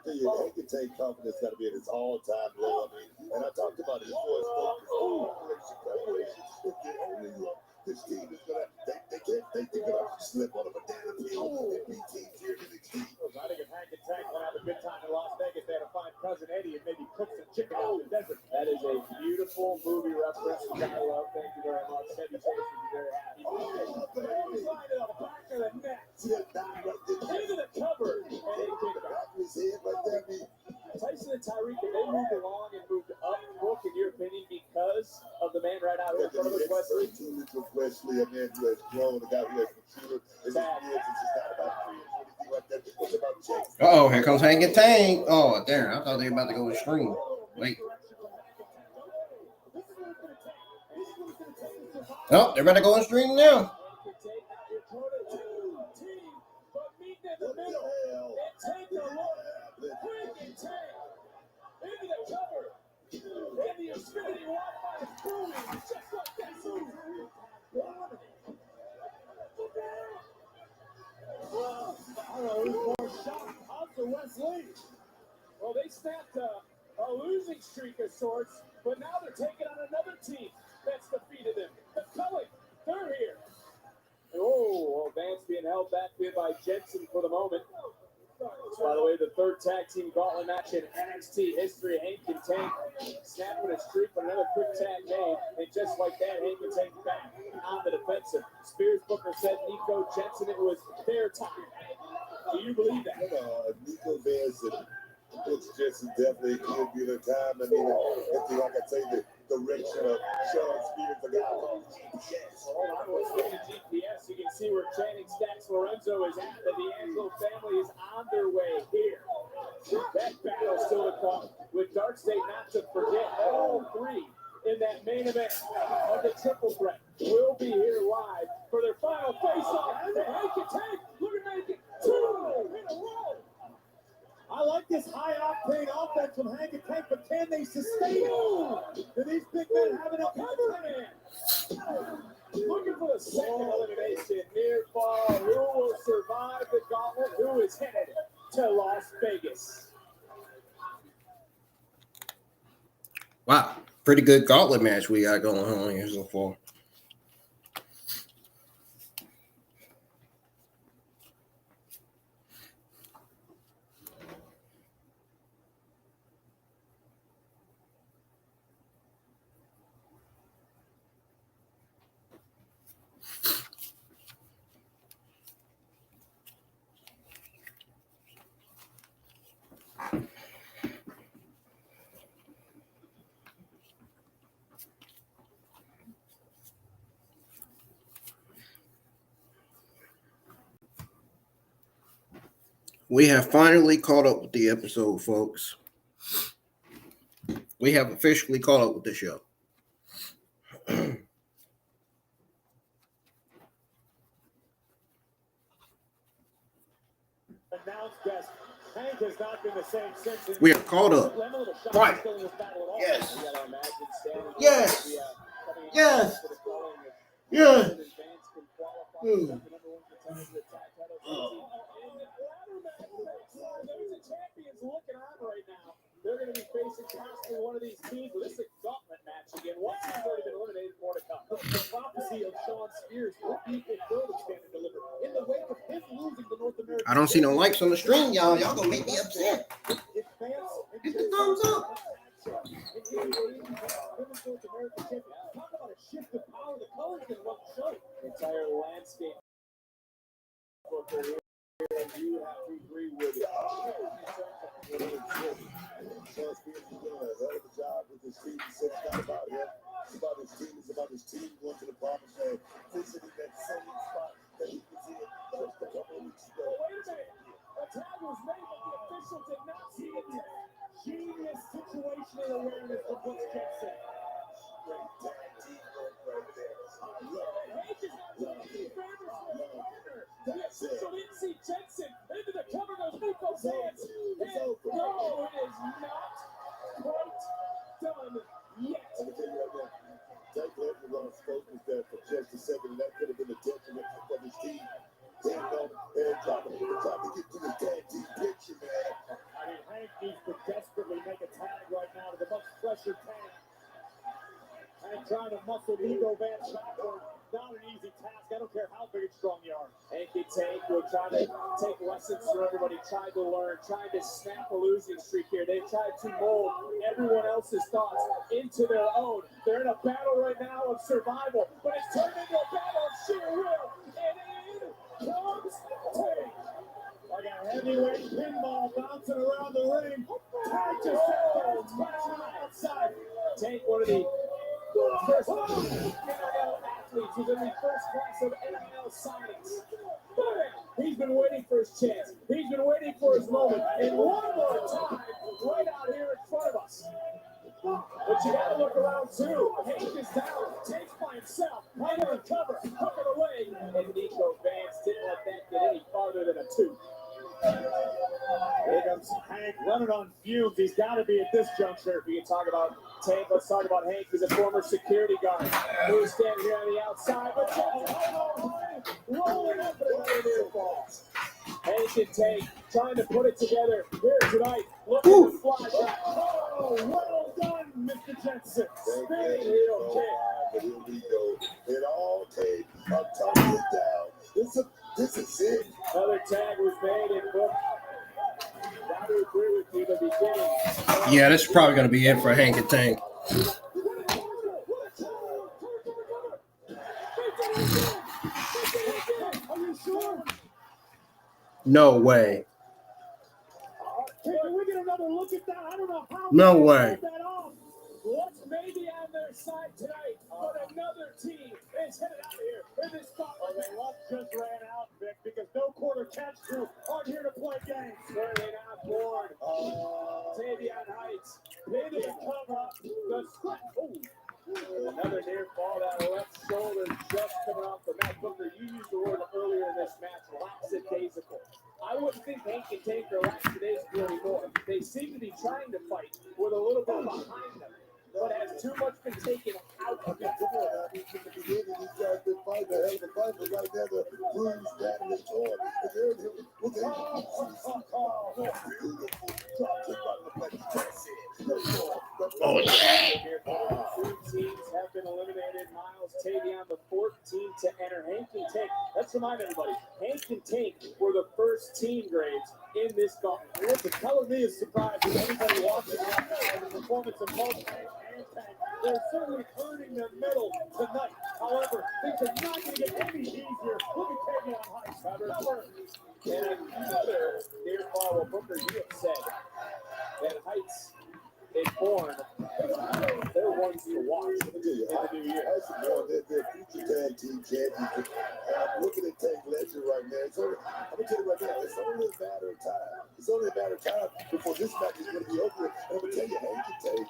Speaker 3: Hank can take confidence got to be at its all-time low. I mean, and I talked about it before. This team is gonna they can't think they're gonna slip on a banana peel and beat teams here in NXT.
Speaker 2: I think if Hank and Tank will have a good time in Las Vegas, they had to find Cousin Eddie and maybe cook some chicken out in the desert. That is a beautiful movie reference, which I love. Thank you very much. Chevy Chase would be very happy. Line it up, back of the net. Into the cover. And he kicked back.
Speaker 3: His head right there.
Speaker 2: Tyson and Tyreek, if they moved along and moved up, Brooke, in your opinion, because of the man right out here in front of us, Wesley?
Speaker 3: Wesley, a man who has grown, a guy who has matured. It's not about friends or anything like that. It's about chase.
Speaker 1: Oh, here comes Hank and Tank. Oh, damn. I thought they were about to go extreme. Wait. Oh, they're about to go on stream now.
Speaker 2: Well, they snapped a losing streak of sorts, but now they're taking on another team that's defeated them. The Cullen, they're here. Oh, Vance being held back here by Jensen for the moment. By the way, the third tag team gauntlet match in NXT history. Hank and Tank snapping a streak, but another quick tag made. And just like that, Hank and Tank back on the defensive. Spears Booker said Nico Jensen, it was their time. Do you believe that?
Speaker 3: Nico Vance and Butch Jensen definitely could be the time. I mean, like I say, the direction of Sean Spears, the guy called GPS.
Speaker 2: Hold on, let's look at GPS. You can see where Channing Stacks Lorenzo is at. The D'Angelo family is on their way here. That battle still to come with Dark State, not to forget. All three in that main event of the triple threat will be here live for their final face-off. And Hank and Tank, look at Hank, 2 in a row.
Speaker 8: I like this high-octane offense from Hank and Tank, but can they sustain it? Do these big men have enough time?
Speaker 2: Looking for the second elimination. Near fall. Who will survive the gauntlet? Who is headed to Las Vegas?
Speaker 1: Wow, pretty good gauntlet match we got going on here so far. We have finally caught up with the episode, folks. We have officially caught up with the show.
Speaker 2: Hank has not been the same since.
Speaker 1: We are caught up. Right. Yes. Yes. Yes. Yes.
Speaker 2: They're going to be facing possibly one of these teams with this gauntlet match again. Once he's already been eliminated, more to come. The prophecy of Sean Spears will be fulfilled and stand and deliver. In the wake of him losing the North American.
Speaker 1: I don't see no likes on the stream, y'all. Y'all gonna make me upset. Hit the thumbs up.
Speaker 2: Talk about a shift of power. The colors can run the show. The entire landscape. You have to agree with it.
Speaker 3: Sean Spears is doing a hell of a job with his team. He said it's not about him. It's about his team. It's about his team going to the promised land, visiting that same spot that he was in just a couple of weeks ago.
Speaker 2: Wait a minute. A tag was made, but the official did not see the tag. Genius situational awareness from Butch Jensen.
Speaker 3: Great tag team work right there. I love it.
Speaker 2: Hank is not one of his favorites for his partner. The official didn't see Jensen. Into the cover goes Nico's hands. No, it is not quite done yet.
Speaker 3: Let me tell you right now, Jake Lesnar was focused there for just a second, and that could have been a detriment of his team. And trying to get to the tag team picture, man.
Speaker 2: I mean, Hank needs to desperately make a tag right now to the much fresher tag. Hank trying to muscle Nico Vance backward. Not an easy task. I don't care how big and strong you are. Hank and Tank will try to take lessons from everybody, trying to learn, trying to snap a losing streak here. They've tried to mold everyone else's thoughts into their own. They're in a battle right now of survival, but it's turned into a battle of sheer will. And in comes Tank.
Speaker 8: Like a heavyweight pinball bouncing around the ring.
Speaker 2: Tank just sat there and crashing on the outside. Tank, one of the first NIL athletes who's in the first class of NIL signings. He's been waiting for his chance. He's been waiting for his moment. And one more time, right out here in front of us.
Speaker 8: But you gotta look around too. Hank is down. Takes by himself. Right on the cover. Hook it away. And Nico Vance didn't let that get any farther than a 2. Here comes Hank running on fumes. He's got to be at this juncture. We can talk about Tank. Let's talk about Hank. He's a former security guard who's standing here on the outside. But rolling up another near fall. Hank and Tank trying to put it together here tonight. Look at the fly back. Oh, well done, Mr. Jensen. Spinning heel kick.
Speaker 3: But here we go. It all came. I'm tumbling it down. This is it.
Speaker 8: Another tag was made and booked. Got to agree with you, the beginning.
Speaker 1: Yeah, this is probably going to be it for Hank and Tank.
Speaker 8: Are you sure?
Speaker 1: No way.
Speaker 8: Can we get another look at that? I don't know how.
Speaker 1: No way.
Speaker 8: That off. What's maybe on their side tonight, but another team is headed out of here in this spot. The luck just ran out, Vic, because no quarter catch crew aren't here to play games. Certainly not bored. Tavion Heights, pin and cover up the script. Another near fall, that left shoulder just coming off the mat. Booker, you used the word earlier in this match, lackadaisical. I wouldn't think Hank and Tank are lackadaisical anymore. They seem to be trying to fight with a little bit behind them, but has too much been taken out of it.
Speaker 3: Come on, I mean, from the beginning, these guys been fighting a hell of a fight, but right now the bruise down and torn. And they're in here with beautiful drop kick right in the place. That's it.
Speaker 1: Oh, yeah.
Speaker 8: Two teams have been eliminated. Miles Tavion, the 14th to enter. Hank and Tank. Let's remind everybody, Hank and Tank were the first team grades in this gauntlet. What's the color me is surprised with anybody watching right now. The performance of both Hank and Tank. They're certainly earning their medal tonight. However, things are not going to get any easier. Look at Tavion Heights. Cover. And another near fall. Booker, you have said that Heights is born. They're ones to watch in the new year.
Speaker 3: They're future tag team champions. I'm looking at Tank Legend right now. I'm going to tell you right now, it's only a matter of time. It's only a matter of time before this match is going to be over. And I'm going to tell you, Hank and Tank,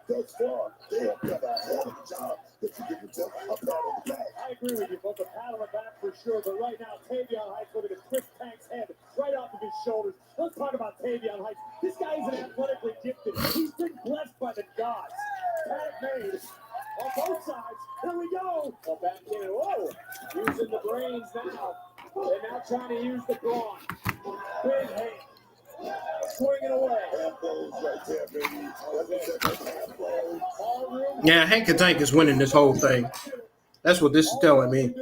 Speaker 3: thus far, they have done a hell of a job that you give yourself a pat on the back.
Speaker 8: I agree with you, both a pat on the back for sure, but right now, Tavion Heights looking at Chris Tank's head right off of his shoulders. Let's talk about Tavion Heights. This guy is an athletically gifted. He's been blessed by the gods. Pat made on both sides. Here we go. Well, back in. Whoa. Using the brains now. They're now trying to use the brawn. Big hand. Swinging away.
Speaker 1: Yeah, Hank and Tank is winning this whole thing. That's what this is telling me.
Speaker 8: Big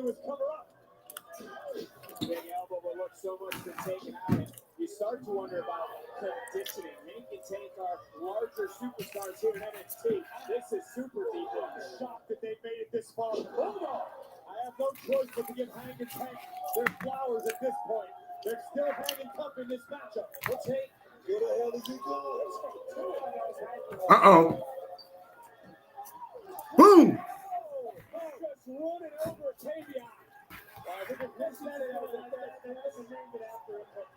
Speaker 8: elbow, but look, so much been taken out. And you start to wonder about conditioning. Hank and Tank are larger superstars here in NXT. This is super deep. I'm shocked that they made it this far. Hold on. I have no choice but to give Hank and Tank their flowers at this point. They're still hanging tough in this matchup. What's Hank?
Speaker 3: Where the hell is he going?
Speaker 1: Uh-oh. Boom.
Speaker 8: Just running over Tavion. I think if this said it, they hasn't named it after it, but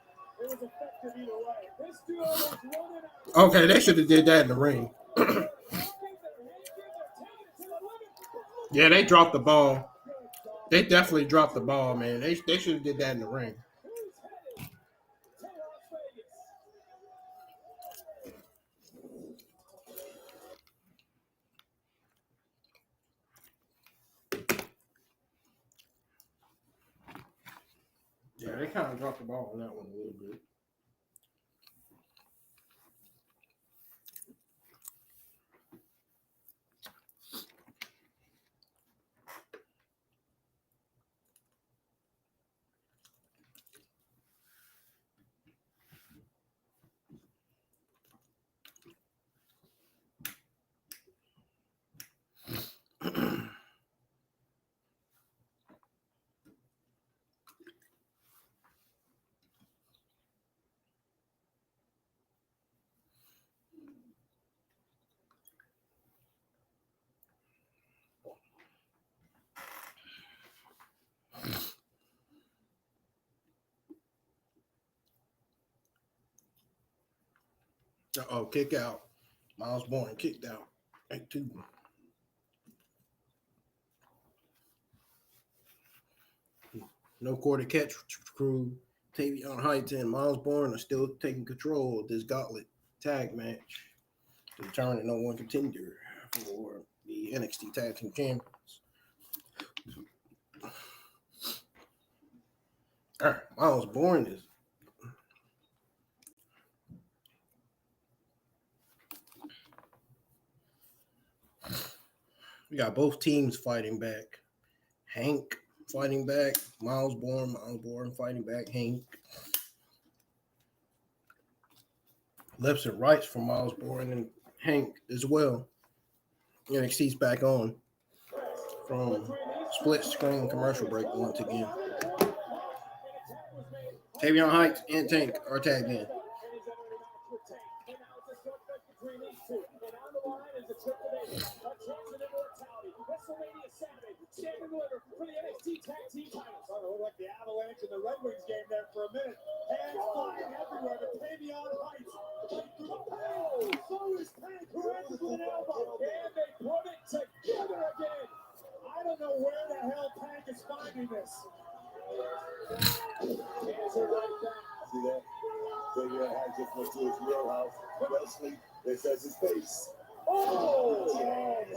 Speaker 8: it was effective either way. This duo is running out.
Speaker 1: Okay, they should have did that in the ring. Yeah, they dropped the ball. They definitely dropped the ball, man. They should have did that in the ring. Yeah, they kind of dropped the ball on that one a little bit. Uh-oh, kick out. Miles Bourne kicked out. Like two. No quarter catch crew. Tavion Heights and Miles Bourne are still taking control of this gauntlet tag match to determine the #1 contender for the NXT Tag Team Champions. All right, Miles Bourne is. We got both teams fighting back. Hank fighting back. Miles Bourne fighting back. Hank. Lefts and rights from Miles Bourne and Hank as well. NXT's back on from split screen commercial break once again. Tavion Heights and Tank are tagged in.
Speaker 2: Like the Avalanche and the Red Wings game there for a minute. Hands flying everywhere, but Tavion Heights right through the power. So is Tank, who answers with an elbow. And they put it together again. I don't know where the hell Tank is finding this. Hands are right back. See that? Tavion Heights just went to his wheelhouse. Wesley, it says his face. Oh, yes.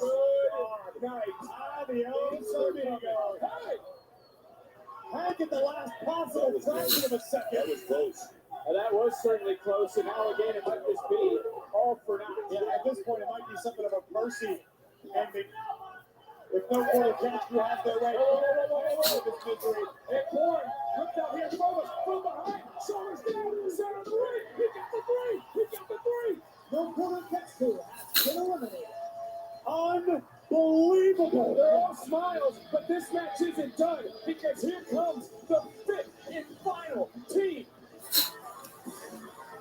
Speaker 2: Good night. Adios, amigo. Hey! Hank at the last possible fraction of a second. That was close. That was certainly close, and now again it might just be all for naught. Yeah, at this point it might be something of a mercy ending. If no quarter catch, you have their way. Whoa, this misery. And Bourne ripped out here from us, from behind. Shoulders down, center three. He got the three. He got the three. No quarter catch to has been eliminated. Unbelievable. They're all smiles, but this match isn't done because here comes the fifth and final team.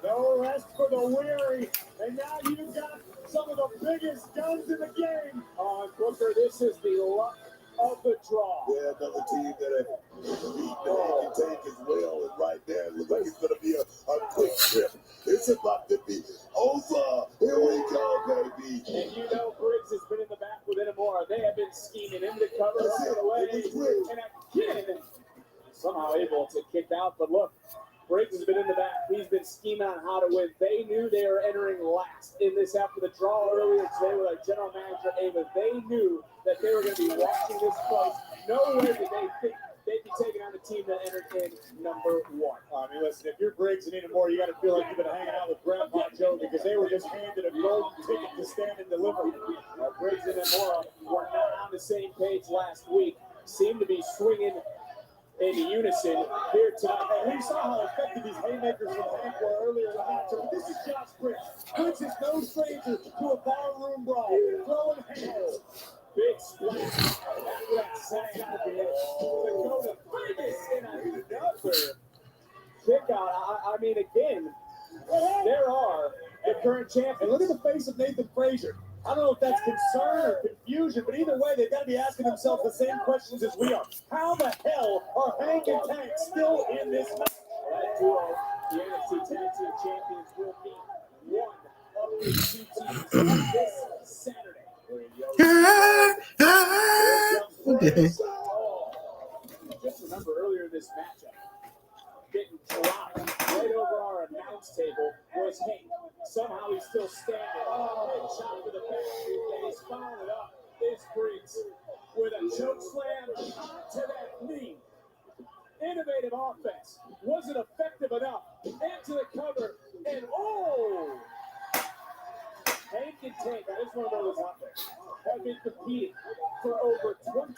Speaker 2: No rest for the weary. And now you've got some of the biggest guns in the game. On Booker, this is the luck of the draw. Yeah, another team that have beaten the Tank as well. And right there, it looks like it's going to be a quick trip. It's about to be over. Here we go, baby. And you know Briggs has been in the back with Inamura. They have been scheming him to cover right away. And again, somehow able to kick out. But look, Briggs has been in the back. He's been scheming on how to win. They knew they were entering last in this after the draw earlier today with our general manager, Ava. They knew that they were going to be watching this close. No way did they think they'd be taking on the team that entered in #1. I mean, listen, if you're Briggs and Inamura, you got to feel like you've been hanging out with Grandpa Joe because they were just handed a golden ticket to stand and deliver. Briggs and Inamura were not on the same page last week. Seemed to be swinging in unison here tonight. And we saw how effective these haymakers from Hank were earlier in the match. But this is Josh Briggs. Briggs is no stranger to a ballroom brawl. Throwing hands. Big splash. After that sack out of the edge. To go to Vegas in another kick out. I mean, again, there are the current champions. And look at the face of Nathan Frazier. I don't know if that's concern or confusion, but either way, they've got to be asking themselves the same questions as we are. How the hell are Hank and Tank still in this match? That duo, the NXT Tag Team Champions, will meet one of these two teams this Saturday. Just remember earlier in this matchup, getting dropped right over our announce table was Hank. Somehow he's still standing. Big shot to the back, and he's following it up. Is Briggs with a choke slam to that knee. Innovative offense. Was it effective enough? Into the cover, and oh! Hank and Tank, I just want to know this out there, have been competing for over 20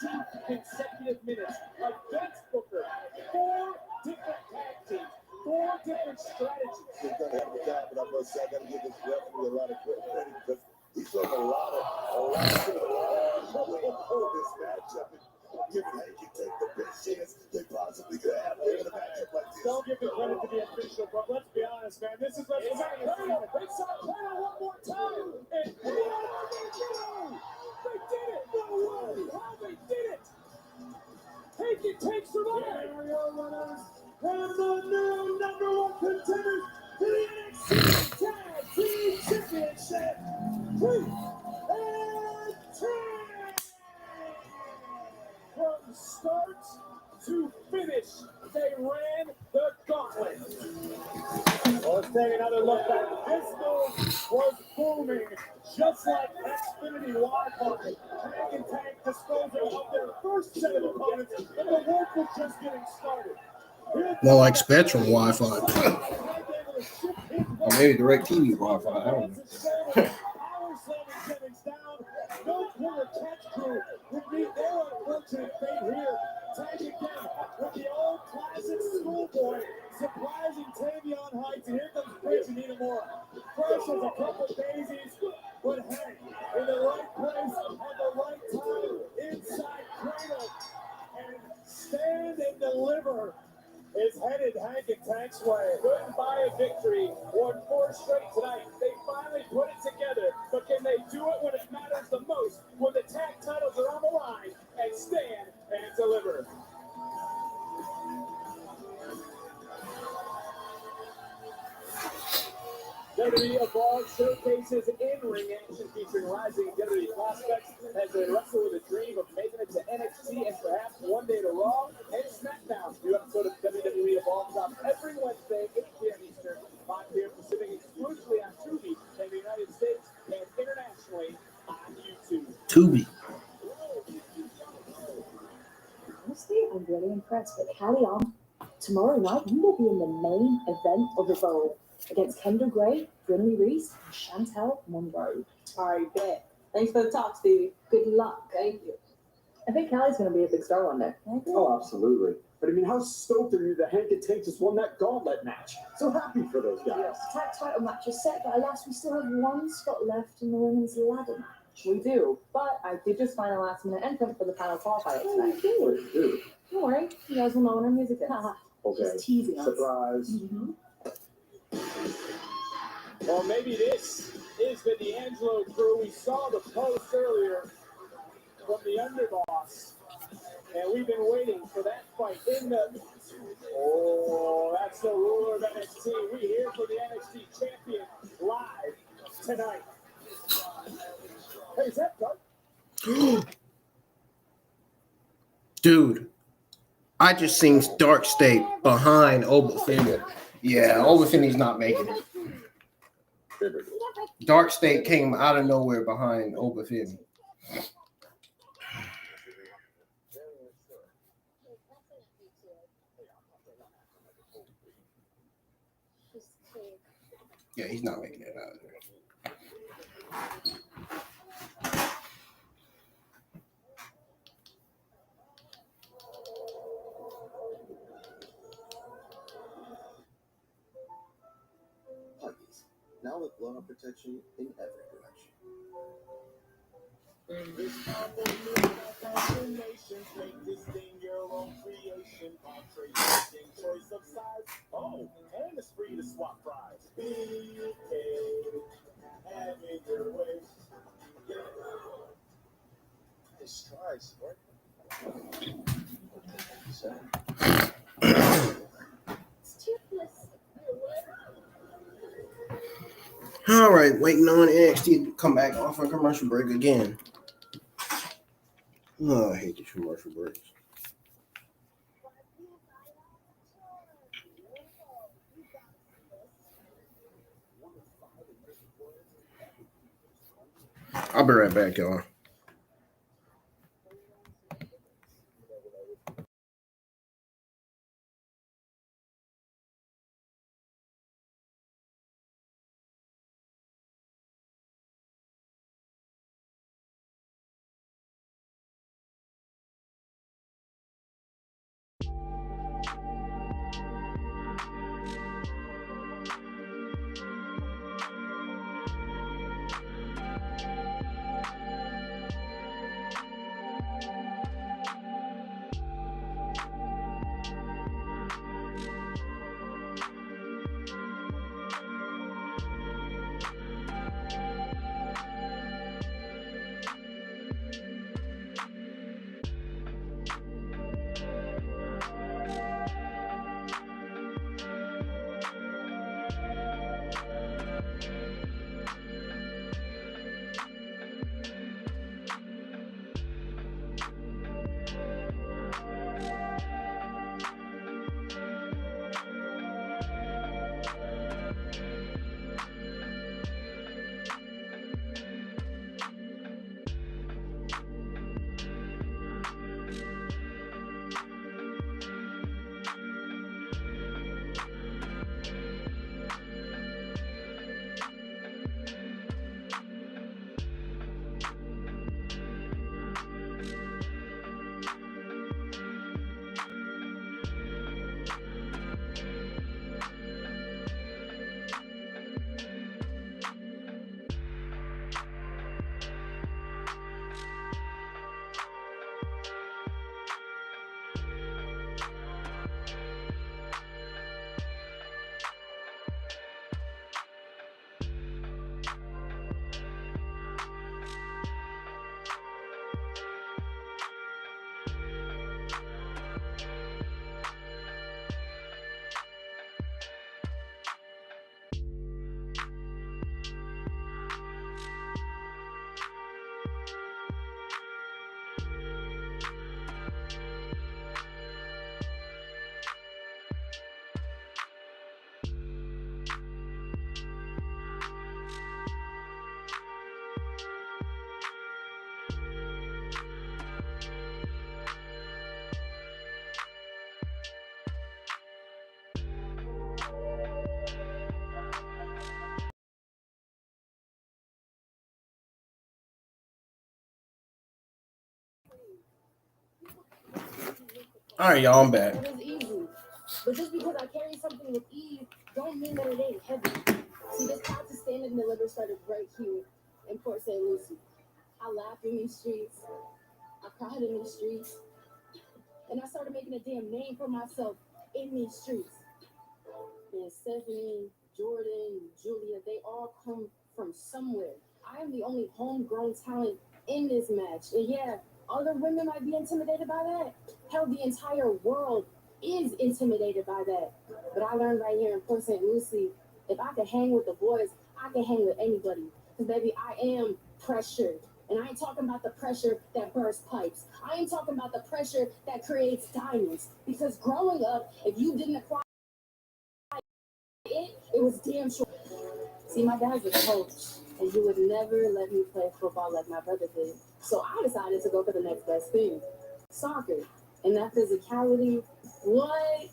Speaker 2: consecutive minutes against Booker. 4 different tag teams, 4 different strategies. They've done a hell of a job, but I must say I got to give this referee a lot of credit because he's showing a lot of this matchup. Give Hank and Tank the best chance they possibly could have in a matchup like this. Don't give the credit to the official, but let's be honest, man. This is what's happening. They saw Plano one more time, and they did it. No way. How they did it. Hank and Tank survived. Here are winners and the new #1 contenders to the NXT Tag Team Championship.
Speaker 8: start to finish, they ran the gauntlet. Well, let's take another look back. This move was booming, just like Xfinity Wi-Fi. Hank and Tank disposing of their first set of opponents, and the work was just getting started.
Speaker 1: More like Spectrum Wi-Fi. Or maybe DirecTV Wi-Fi. I don't know.
Speaker 8: No quarter catch crew would meet their unfortunate fate here. Tank again with the old classic schoolboy surprising Tavion Heights, and here comes Bridge and Inamura. First has a couple daisies, but Hank in the right place at the right time, inside cradle, and stand and deliver is headed Hank and Tank's way. Couldn't buy a victory. Won 4 straight tonight. They finally put it together, but can they do it when it matters the most? When the tag titles are on the line, and stand and deliver. WWE Evolved showcases in-ring action featuring rising WWE prospects as they wrestle with a dream of making it to NXT and perhaps one day to Raw and SmackDown. New episode of WWE Evolved drops every Wednesday, 8 p.m. Eastern, 5 p.m. Pacific, exclusively on Tubi in the United States and internationally on YouTube.
Speaker 1: Tubi.
Speaker 6: Honestly, I'm really impressed. But carry on. Tomorrow night, you will be in the main event of Evolve against Kendall Gray, Brinley Reese, and Chantel Monroe.
Speaker 5: I bet. Thanks for the talk, Stevie.
Speaker 6: Good luck.
Speaker 5: Thank you.
Speaker 6: I think Callie's going to be a big star one day.
Speaker 2: Oh, absolutely. But I mean, how stoked are you that Hank and Tank just won that gauntlet match? So happy for those guys.
Speaker 6: Tag title match is set, but alas, we still have one spot left in the women's ladder match.
Speaker 5: We do, but I did just find a last-minute entrant for the final qualifier tonight.
Speaker 2: Dude.
Speaker 6: Don't worry, you guys will know when our music is.
Speaker 2: Okay.
Speaker 6: Just teasing us.
Speaker 2: Surprise.
Speaker 6: Mm-hmm.
Speaker 8: Or maybe this is the D'Angelo crew. We saw the post earlier from the underboss, and we've been waiting for that fight in the... Oh, that's the ruler of NXT. We hear from the NXT champion live tonight. Hey, is that Dark?
Speaker 1: Dude, I just seen Dark State behind Obafemi. Yeah, Obafemi's not making it. Dark State came out of nowhere behind Obafemi. Yeah, he's not making it out of there.
Speaker 9: Huggies. Now with blowout protection in every direction.
Speaker 8: In this combination, make this thing your own creation. Entree, choice of size. Oh, and it's free to swap fries. BK, have it your way.
Speaker 9: Nice try, sport.
Speaker 1: All right, waiting on NXT to come back off a commercial break again. Oh, I hate these commercial breaks. I'll be right back, y'all. All right, y'all, I'm back.
Speaker 6: It is easy. But just because I carry something with ease, don't mean that it ain't heavy. See, this path to stand and deliver started right here in Port St. Lucie. I laughed in these streets. I cried in these streets. And I started making a damn name for myself in these streets. And Stephanie, Jordan, Julia, they all come from somewhere. I am the only homegrown talent in this match. And yeah, other women might be intimidated by that. Hell, the entire world is intimidated by that. But I learned right here in Port St. Lucie, if I can hang with the boys, I can hang with anybody. Because, baby, I am pressured. And I ain't talking about the pressure that bursts pipes. I ain't talking about the pressure that creates diamonds. Because growing up, if you didn't acquire it was damn sure. See, my dad's a coach, and he would never let me play football like my brother did. So I decided to go for the next best thing, soccer. And that physicality, what?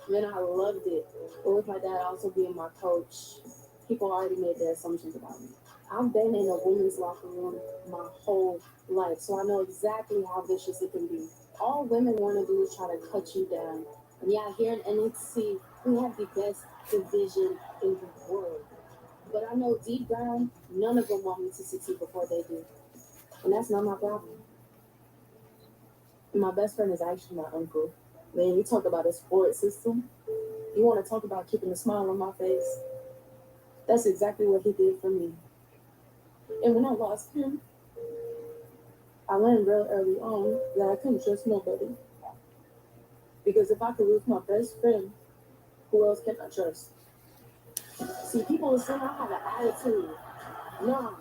Speaker 6: Man, I loved it. But with my dad also being my coach, people already made their assumptions about me. I've been in a women's locker room my whole life, so I know exactly how vicious it can be. All women want to do is try to cut you down. And yeah, here in NXT, we have the best division in the world. But I know deep down, none of them want me to succeed before they do. And that's not my problem. And my best friend is actually my uncle. Man, you talk about a support system. You want to talk about keeping a smile on my face. That's exactly what he did for me. And when I lost him, I learned real early on that I couldn't trust nobody. Because if I could lose my best friend, who else can I trust? See, people assume I have an attitude. No,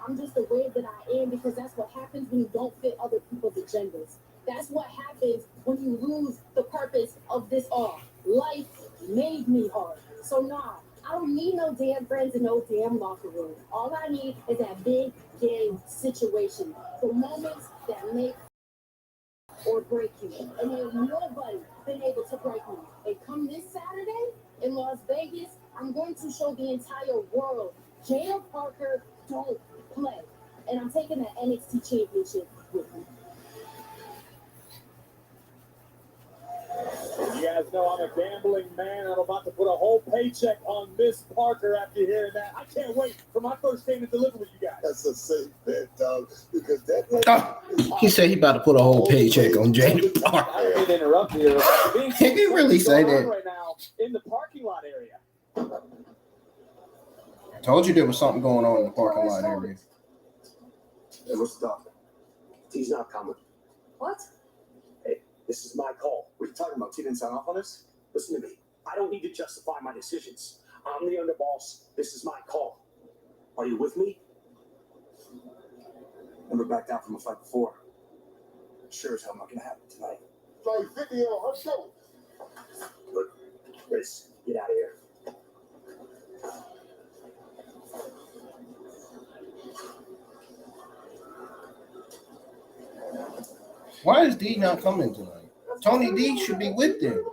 Speaker 6: I'm just the way that I am because that's what happens when you don't fit other people's agendas. That's what happens when you lose the purpose of this all. Life made me hard. So nah, I don't need no damn friends and no damn locker room. All I need is that big game situation. The moments that make or break you. And ain't nobody been able to break me. And come this Saturday in Las Vegas, I'm going to show the entire world Jada Parker don't play. And I'm taking the NXT Championship with me.
Speaker 8: You guys know I'm a gambling man. I'm about to put a whole paycheck on Miss Parker after hearing that. I can't wait for my first game to deliver with you guys.
Speaker 3: That's a safe bet, dog. Because that
Speaker 1: He said he about to put a whole paycheck on Jada Parker.
Speaker 8: I don't mean to interrupt you.
Speaker 1: Did he really say that?
Speaker 8: Right now in the parking lot area.
Speaker 1: I told you there was something going on in the parking lot area.
Speaker 10: Hey, what's the doctor? He's not coming.
Speaker 6: What?
Speaker 10: Hey, this is my call. What are you talking about? He didn't sign off on this? Listen to me. I don't need to justify my decisions. I'm the underboss. This is my call. Are you with me? Never backed down from a fight before. Sure as hell not gonna happen tonight.
Speaker 3: like 50 on her show.
Speaker 10: Look, Chris, get out of here.
Speaker 1: Why is D not coming tonight? Tony D should be with them.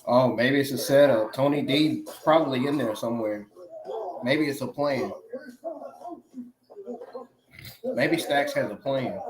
Speaker 1: Oh, maybe it's a setup. Tony D probably in there somewhere. Maybe it's a plan. Maybe Stacks has a plan.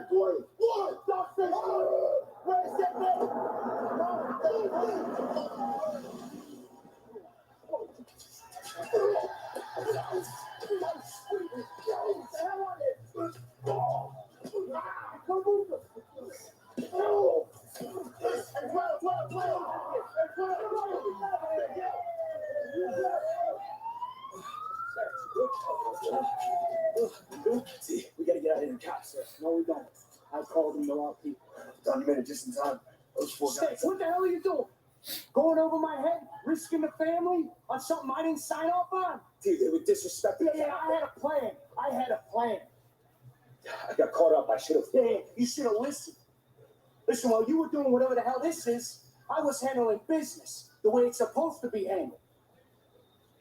Speaker 3: 3, 1, Dawson! Where's that man?
Speaker 10: See, we gotta get out of here, cops, sir. No, we don't. I called them the wrong people. Don, you made it just in time. Those 4 guys. What the hell are you doing? Going over my head, risking the family on something I didn't sign off on? Dude, they were disrespectful. Yeah, I had a plan. I got caught up. I should have. Yeah, you should have listened. Listen, while you were doing whatever the hell this is, I was handling business the way it's supposed to be handled.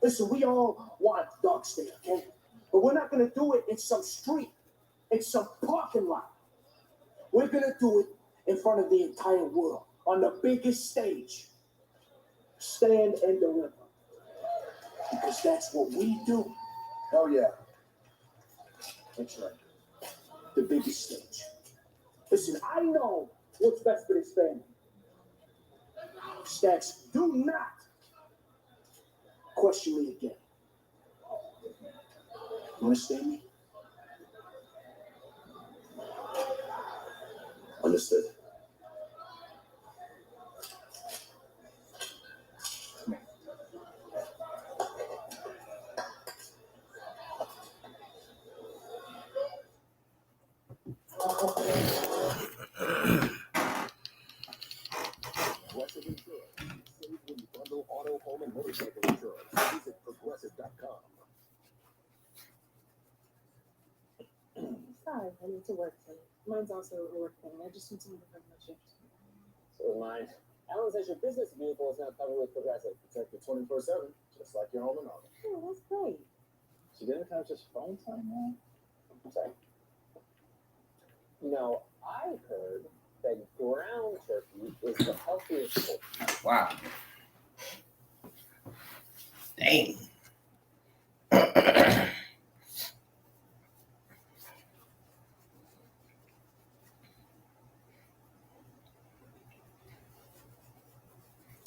Speaker 10: Listen, we all want dog state, okay? But we're not going to do it in some street, in some parking lot. We're going to do it in front of the entire world, on the biggest stage. Stand and deliver. Because that's what we do.
Speaker 3: Hell yeah.
Speaker 10: That's right. The biggest stage. Listen, I know what's best for this family. Stacks, do not question me again. You understand me?
Speaker 3: Understood. Progressive Insurance. Save when you bundle auto, home, and motorcycle insurance. Visit progressive.com.
Speaker 5: Sorry, I need to work late. Mine's also a work thing. I just need to move over my shift.
Speaker 2: So mine. Alan says your business vehicle is now covered with Progressive. Protected 24/7, just like your home and auto.
Speaker 5: Oh, that's great.
Speaker 2: So dinner time's just phone time now? Sorry. No, I heard that ground turkey is the healthiest pork.
Speaker 1: Wow. Dang.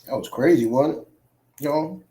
Speaker 1: That was crazy, wasn't it? Y'all?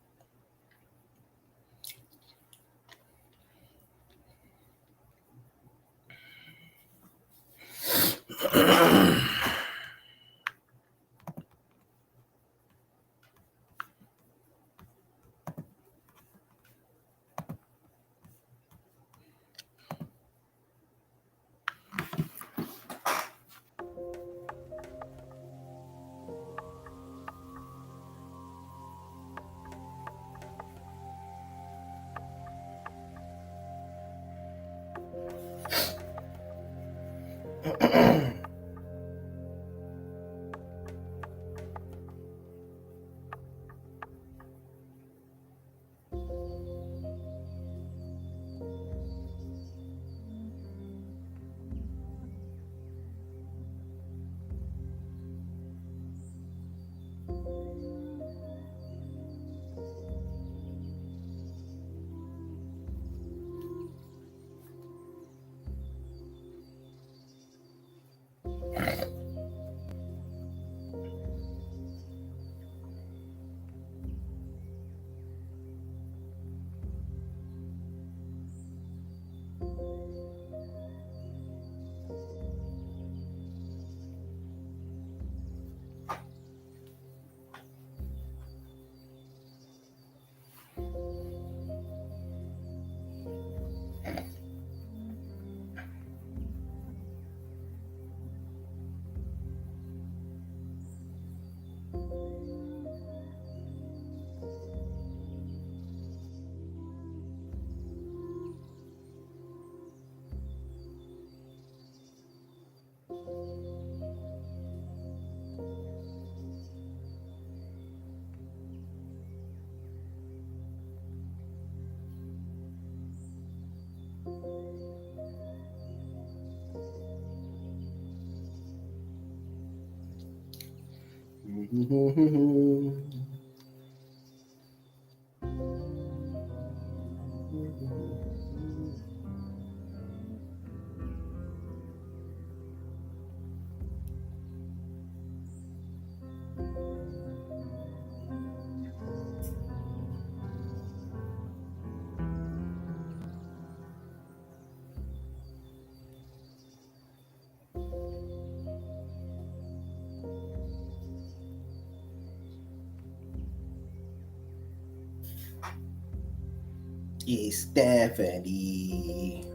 Speaker 1: Yeah, Stephanie.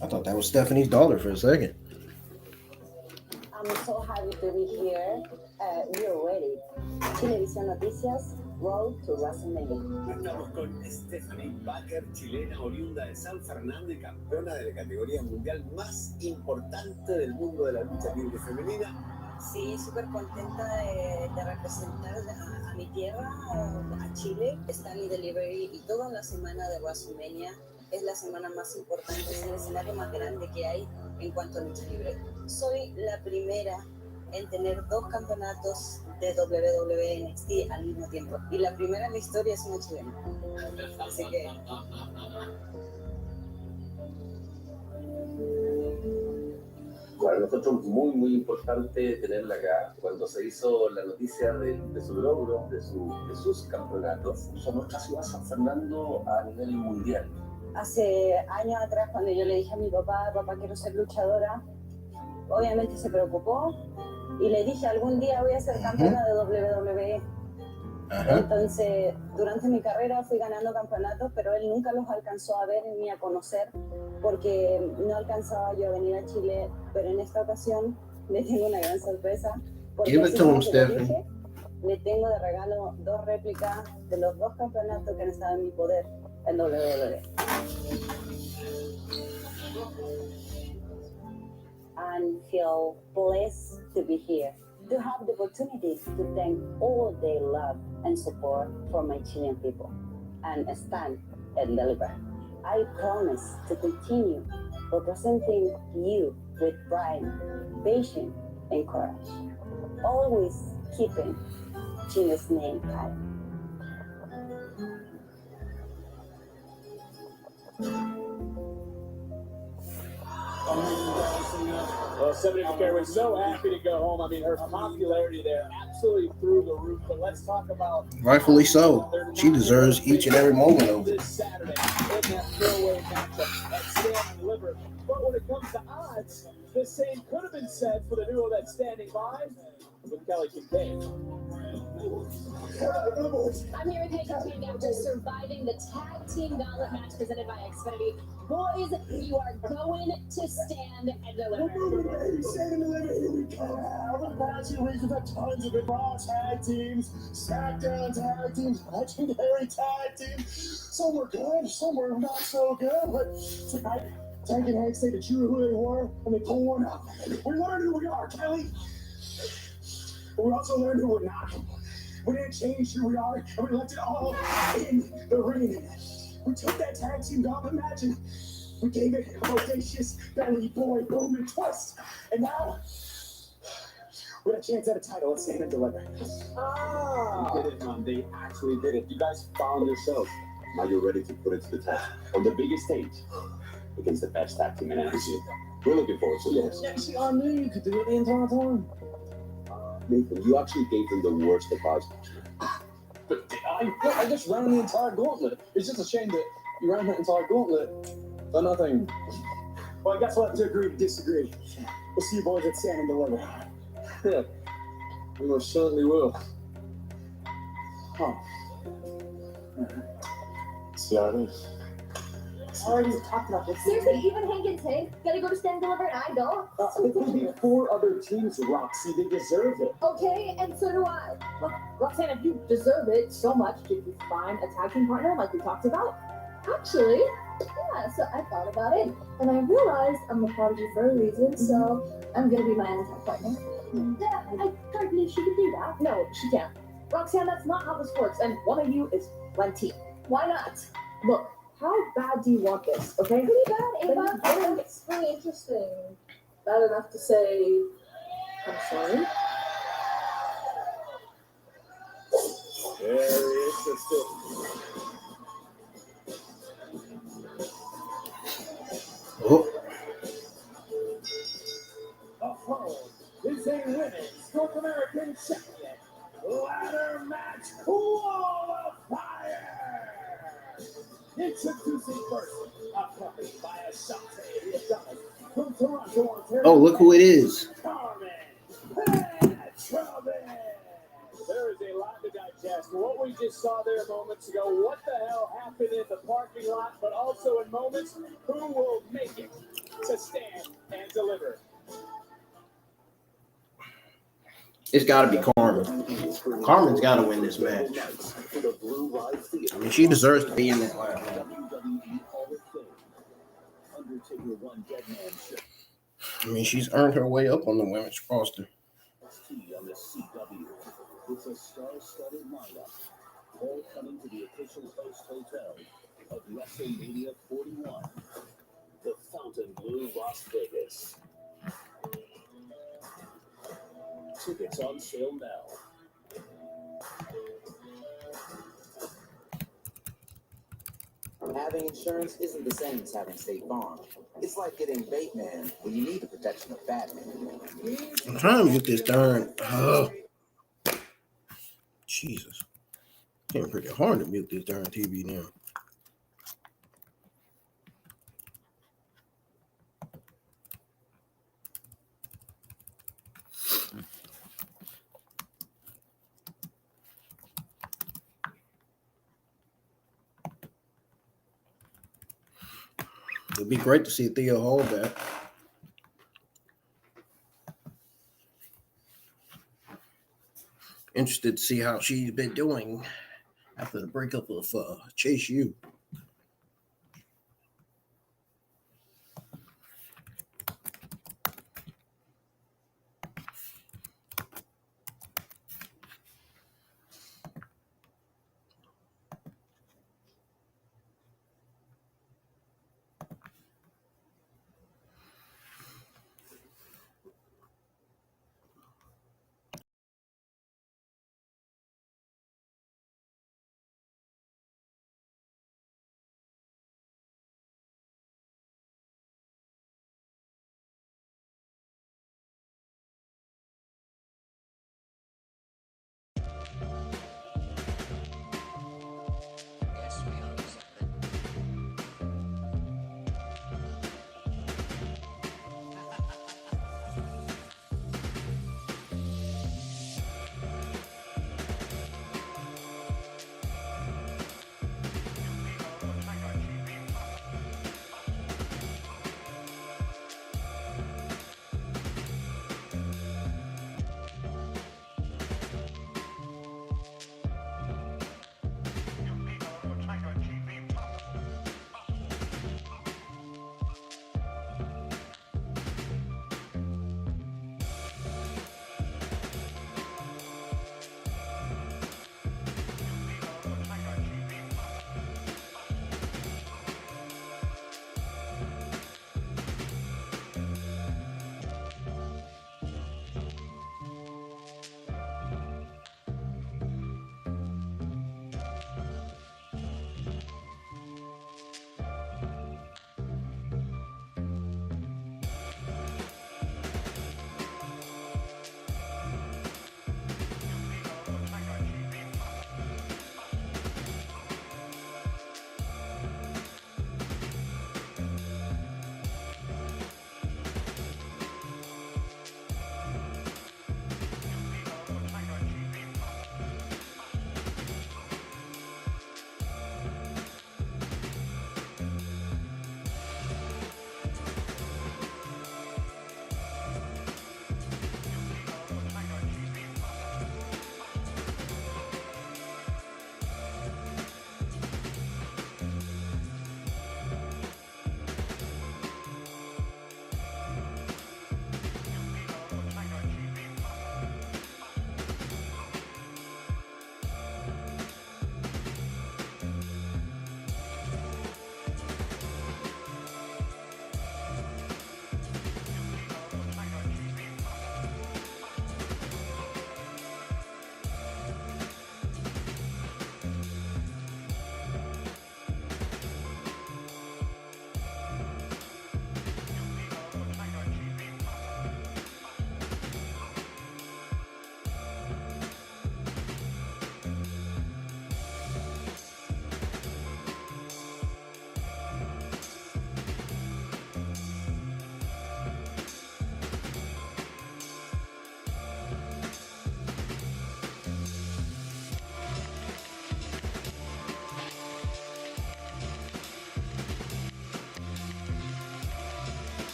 Speaker 1: I thought that was Stephanie's daughter for a second.
Speaker 4: I'm so happy to be here. We're ready. Televisión Noticias, Road to WrestleMania.
Speaker 11: Estamos con Stephanie Baker, chilena oriunda de San Fernando y campeona de la categoría mundial más importante del mundo de la lucha libre femenina.
Speaker 12: Sí, súper contenta de representar a mi tierra, a Chile. Stanley Delivery y toda la semana de WrestleMania es la semana más importante, es el escenario más grande que hay en cuanto a lucha libre. Soy la primera en tener 2 campeonatos de WWE NXT al mismo tiempo. Y la primera en la historia es una chilena. Así que...
Speaker 13: Para nosotros muy importante tenerla acá. Cuando se hizo la noticia de su logro, de sus campeonatos, puso nuestra ciudad San Fernando a nivel mundial.
Speaker 12: Hace años atrás, cuando yo le dije a mi papá, quiero ser luchadora, obviamente se preocupó y le dije, algún día voy a ser campeona de WWE. Entonces, durante mi carrera fui ganando campeonatos, pero él nunca los alcanzó a ver ni a conocer porque no alcanzaba yo a venir a Chile, pero en esta ocasión le tengo una gran sorpresa. Porque
Speaker 1: Give it to him, Stephanie.
Speaker 12: Le tengo de regalo 2 réplicas de los 2 campeonatos que han estado en mi poder en WWE. And feel blessed to be here, to have the opportunity to thank all their love and support for my Chilean people and stand and deliver. I promise to continue representing you with pride, patience, and courage, always keeping Chile's name high.
Speaker 2: Well, Stephanie Baker was so happy to go home. I mean, her popularity there absolutely through the roof. But let's talk about
Speaker 1: Rightfully so. She deserves each and every moment of it.
Speaker 2: this Saturday in that throwaway matchup at Stand and Deliver. But when it comes to odds, the same could have been said for the duo that's standing by with Kelly Kincaid.
Speaker 14: I'm here with Paige King after surviving the tag team gauntlet match presented by Xfinity. Boys, you are going to stand and deliver.
Speaker 10: Stand and deliver, here we come. Over the past few weeks, we've had tons of Raw tag teams, SmackDown tag teams, legendary tag teams. Some were good, some were not so good, but tonight, Tank and Hank stayed true to who they were, and they pulled one out. We learned who we are, Kelly. But we also learned who we're not. We didn't change who we are, and we left it all in the ring. We took that tag team gauntlet match and we gave it a audacious belly boy boom and twist. And now we have a chance at a title at Stand and Deliver.
Speaker 2: You did it, man. They actually did it. You guys found yourselves. Now you're ready to put it to the test on the biggest stage against the best tag team in NXT. We're looking forward to this.
Speaker 10: Next year, I knew you could do it the entire time.
Speaker 2: Nathan, you actually gave them the worst advice.
Speaker 10: But I just ran the entire gauntlet. It's just a shame that you ran that entire gauntlet for nothing. Well, I guess we'll have to agree to disagree. We'll see you boys at Stand and Deliver.
Speaker 2: Yeah, we most certainly will.
Speaker 10: Oh.
Speaker 2: See how it is.
Speaker 5: I already talked about this. Seriously, even Hank and Tank gotta go to Stand and Deliver and I don't?
Speaker 10: It could be 4 other teams, Roxy. They deserve it.
Speaker 5: Okay, and so do I. Look, Roxanne, if you deserve it so much, did you find a tag team partner like we talked about? Actually, yeah, so I thought about it, and I realized I'm a prodigy for a reason, so I'm gonna be my own tag partner. Yeah, I can't believe she can do that. No, she can't. Roxanne, that's not how this works, and one of you is plenty. Why not? Look, how bad do you want this, okay? Pretty bad, Ava. I think it's really interesting. Bad enough to say, I'm sorry.
Speaker 2: Very interesting.
Speaker 1: Oh.
Speaker 2: Is a women's North American champion. Ladder match wall of fire. Introducing first, accompanied by a Shante from Toronto, Ontario.
Speaker 1: Oh, look who it is.
Speaker 2: Carmen Petrovic. There is a lot to digest
Speaker 8: Jess, what we just saw there moments ago, what the hell happened in the parking lot, but also in moments, who will make it to stand and deliver?
Speaker 1: It's got to be Carmen. Carmen's got to win this match. I mean, she deserves to be in this ladder. I mean, she's earned her way up on the women's roster.
Speaker 2: It's a star-studded lineup, all coming to the official host hotel of WrestleMania 41, the Fontainebleau, Las Vegas. Tickets on sale now.
Speaker 15: Having insurance isn't the same as having State Farm. It's like getting Bateman when you need the protection of Batman.
Speaker 1: I'm trying to get this darn. Jesus. Getting pretty hard to mute this darn TV now. It'd be great to see Thea Hall back. Interested to see how she's been doing after the breakup of Chase U.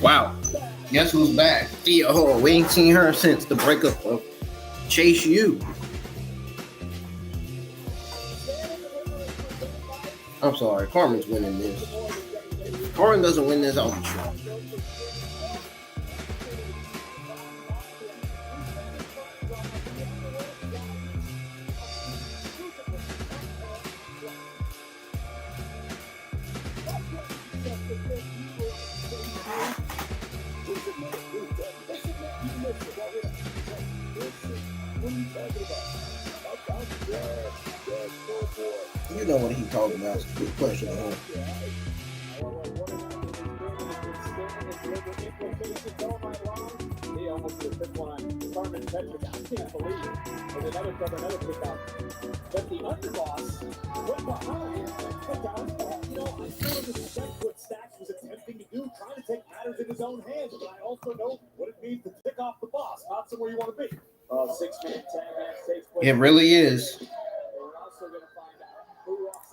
Speaker 1: Wow. Guess who's back? Thea Hall. We ain't seen her since the breakup of Chase U. I'm sorry. Carmen's winning this. If Carmen doesn't win this, I'll be shocked. You know what he talking about. It's a good question to him.
Speaker 2: He almost did a quick one on Carmen Petrick. I can't believe it. And another cover, another kick out. But the underboss went behind and took out. I still understand what Stacks was attempting to do, trying to take matters in his own hands. But I also know what it means to tick off the boss, not somewhere you want to be. 6-minute tag match takes place.
Speaker 1: It really is.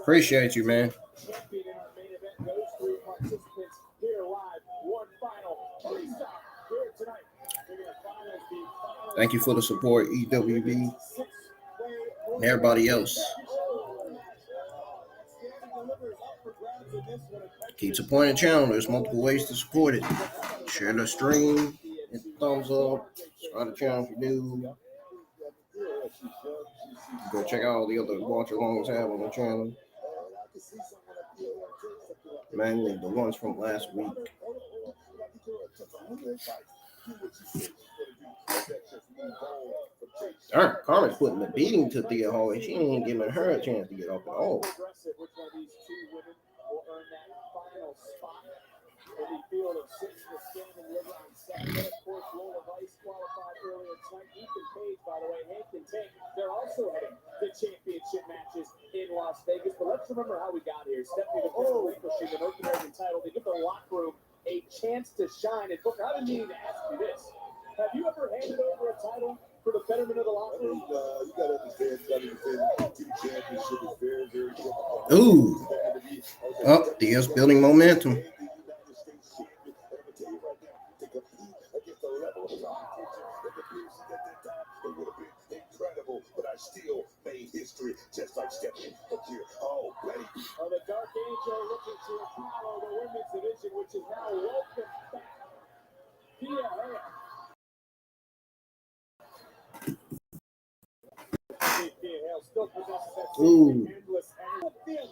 Speaker 1: Appreciate you, man.
Speaker 2: Champion in our main event. Those 3 participants here live. One final freestyle here tonight.
Speaker 1: Thank you for the support, EWB, and everybody else. Keep supporting the channel. There's multiple ways to support it. Share the stream, hit the thumbs up, subscribe to the channel if you do. Go check out all the other watch alongs I have on the channel. Mainly the ones from last week. Darn, Carmen's putting the beating to Thea Hall. She ain't giving her a chance to get off at all.
Speaker 2: In the field of 6 for Standing River on Saturday. Of course, Lola Vice qualified earlier tonight. Ethan Page, by the way, Hank and Tank, they're also heading to championship matches in Las Vegas. But let's remember how we got here. Stephanie relinquishing the North American title. They give the locker room a chance to shine. And Booker, I've been meaning to ask you this. Have you ever handed over a title for the betterment of the locker room?
Speaker 3: You got to understand, team championship is very, very difficult.
Speaker 1: Ooh. Oh, Thea's building momentum.
Speaker 3: Incredible, but I still made history, just like Stephanie. Look here, oh baby.
Speaker 2: The Dark Angel looking to follow the women's division, which is now welcome back. Thea Hale. Thea Hale still possesses that same endless energy. Thea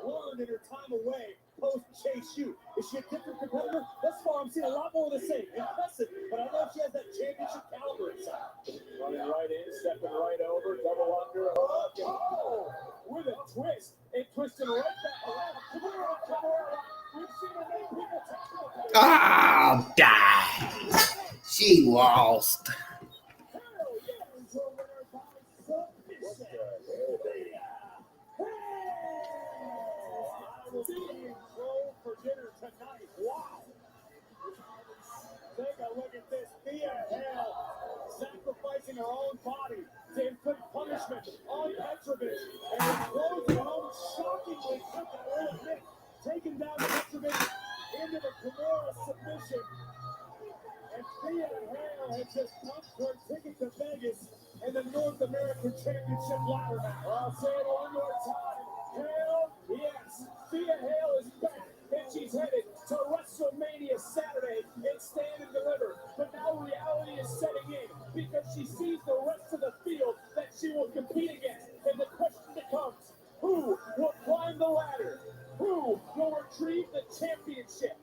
Speaker 2: learned in her time away post Chase U. Is she a different competitor? Thus far, I'm seeing a lot more of the same. Impressive, but I know she has that championship caliber inside. Running right in, stepping right over, double under, with a twist, and twisting right back around. We've seen her make people talk about it.
Speaker 1: Die. She lost.
Speaker 2: For dinner tonight. Wow. Take a look at this. Thea Hale sacrificing her own body to inflict punishment on Petrovich. And closing home shockingly quick, I will admit, taking down Petrovich into the Kimura submission. And Thea Hale has just punched her ticket to Vegas in the North American Championship ladder match. I'll say it one more time. Hale, yes, Thea Hale is back. And she's headed to WrestleMania Saturday and Stand and Deliver. But now reality is setting in because she sees the rest of the field that she will compete against. And the question becomes, who will climb the ladder? Who will retrieve the championship?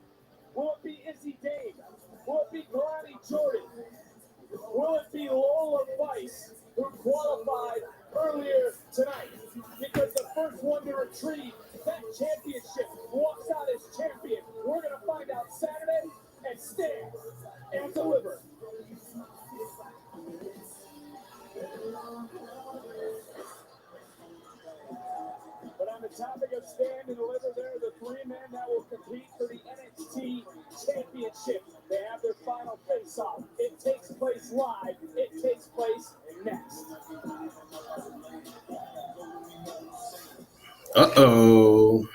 Speaker 2: Will it be Izzy Dave? Will it be Kalani Jordan? Will it be Lola Vice, who qualified earlier tonight? Because the first one to retrieve that championship walks out as champion. We're going to find out Saturday and Stand and Deliver. But on the topic of Stand and Deliver, there are the 3 men that will compete for the NXT Championship. They have their final face-off. It takes place live. It takes place next.
Speaker 1: Uh-oh.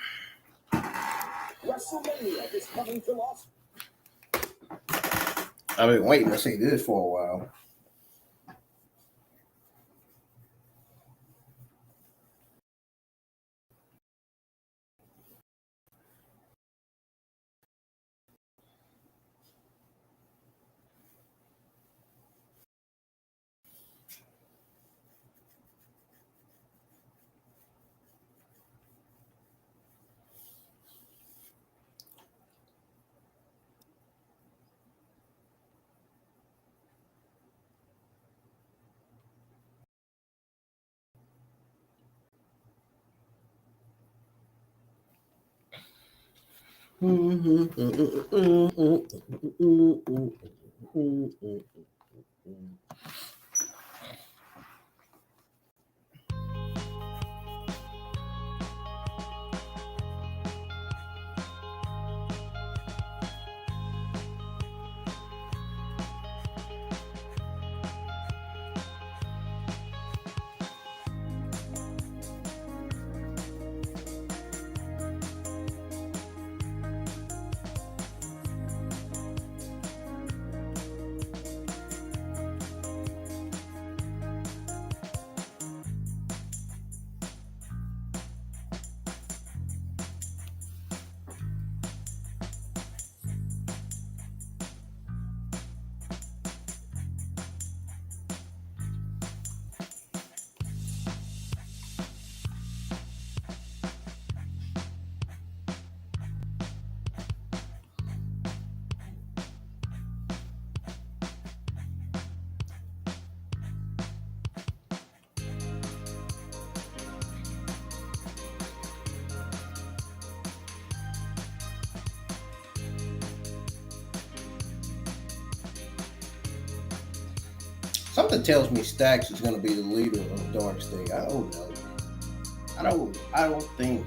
Speaker 2: WrestleMania is coming to Las
Speaker 1: I've been waiting to see this for a while. Something tells me Stacks is going to be the leader of Dark State. I don't know. I don't think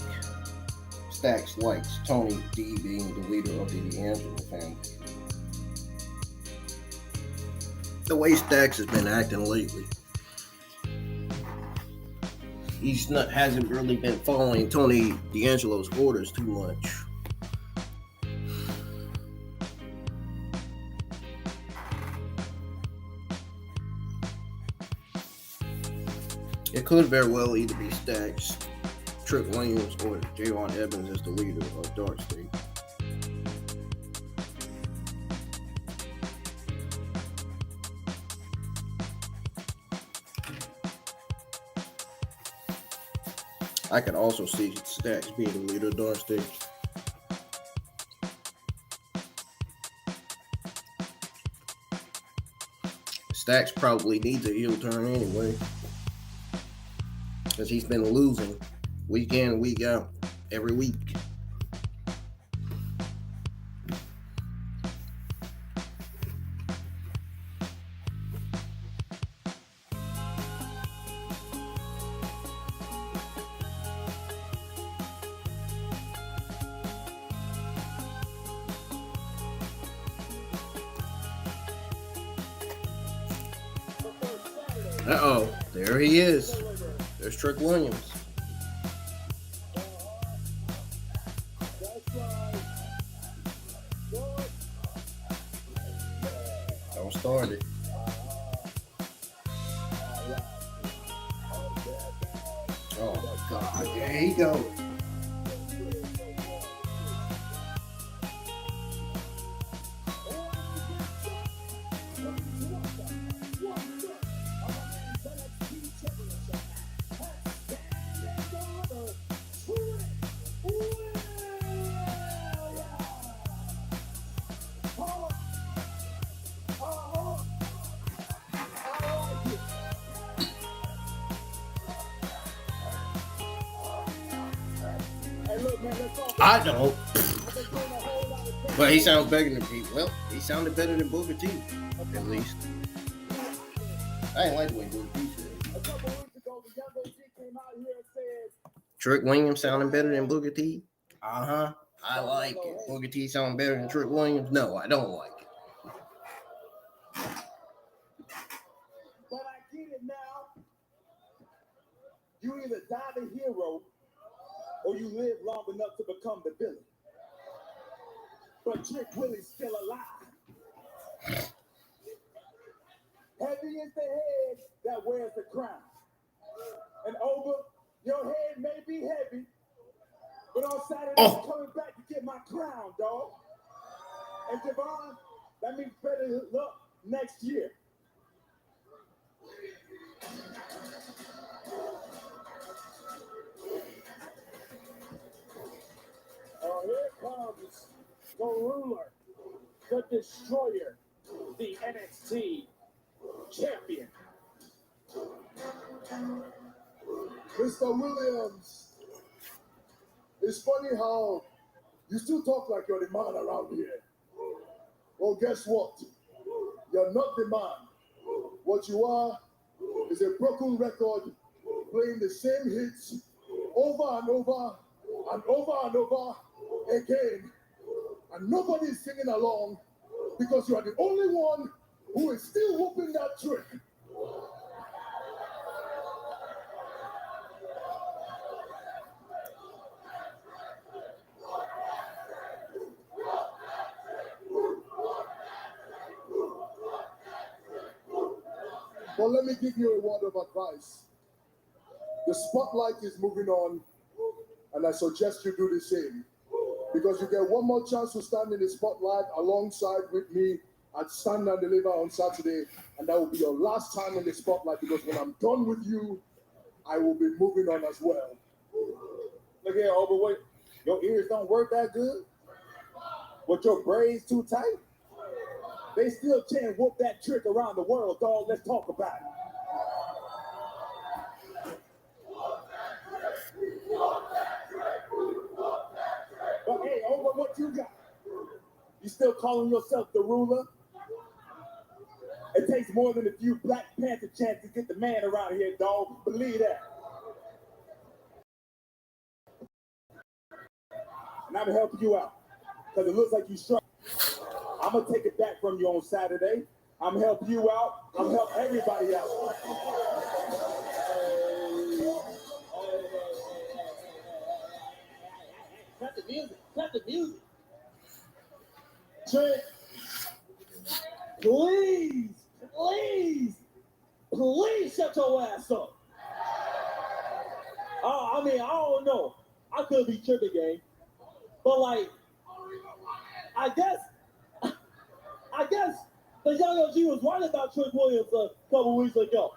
Speaker 1: Stacks likes Tony D being the leader of the D'Angelo family. The way Stacks has been acting lately, hasn't really been following Tony D'Angelo's orders too much. It could very well either be Stacks, Trick Williams, or Javon Evans as the leader of Dark State. I could also see Stacks being the leader of Dark State. Stacks probably needs a heel turn anyway, because he's been losing week in, week out, every week. Uh-oh, there he is. There's Trick Williams. Don't start it. Oh, God. There he goes. I don't. But he sounds better than Pete. Well, he sounded better than Booker T, at least. I ain't like the way Booker T said. Trick Williams sounding better than Booker T? Uh-huh. I like it. Booker T sounding better than Trick Williams? No, I don't like it.
Speaker 2: But I get it now. You either die the hero or you live long enough to become the villain. But Trick Willie's still alive. heavy is the head that wears the crown. And over, your head may be heavy, but on Saturday, I'm coming back to get my crown, dog. And Javon, that means better luck next year. Here comes the ruler, the destroyer, the NXT champion.
Speaker 3: Mr. Williams, it's funny how you still talk like you're the man around here. Well, guess what? You're not the man. What you are is a broken record playing the same hits over and over and over and over again. And nobody's singing along because you are the only one who is still whooping that trick. But let me give you a word of advice. The spotlight is moving on, and I suggest you do the same. Because you get one more chance to stand in the spotlight alongside with me at Stand and Deliver on Saturday, and that will be your last time in the spotlight, because when I'm done with you, I will be moving on as well.
Speaker 2: Look here, overweight. Your ears don't work that good? With your braids too tight? They still can't whoop that trick around the world, dog. Let's talk about it. But hey, over what you got? You still calling yourself the ruler? It takes more than a few Black Panther chants to get the man around here, dog. Believe that. And I'm helping you out, because it looks like you struggle. I'm going to take it back from you on Saturday. I'm helping you out. I'm helping everybody out. Cut the music. Cut the music. Trent, please shut your ass up. I mean, I don't know. I could be tripping, gang. But, like, I guess the young OG was right about Trick Williams a couple weeks ago.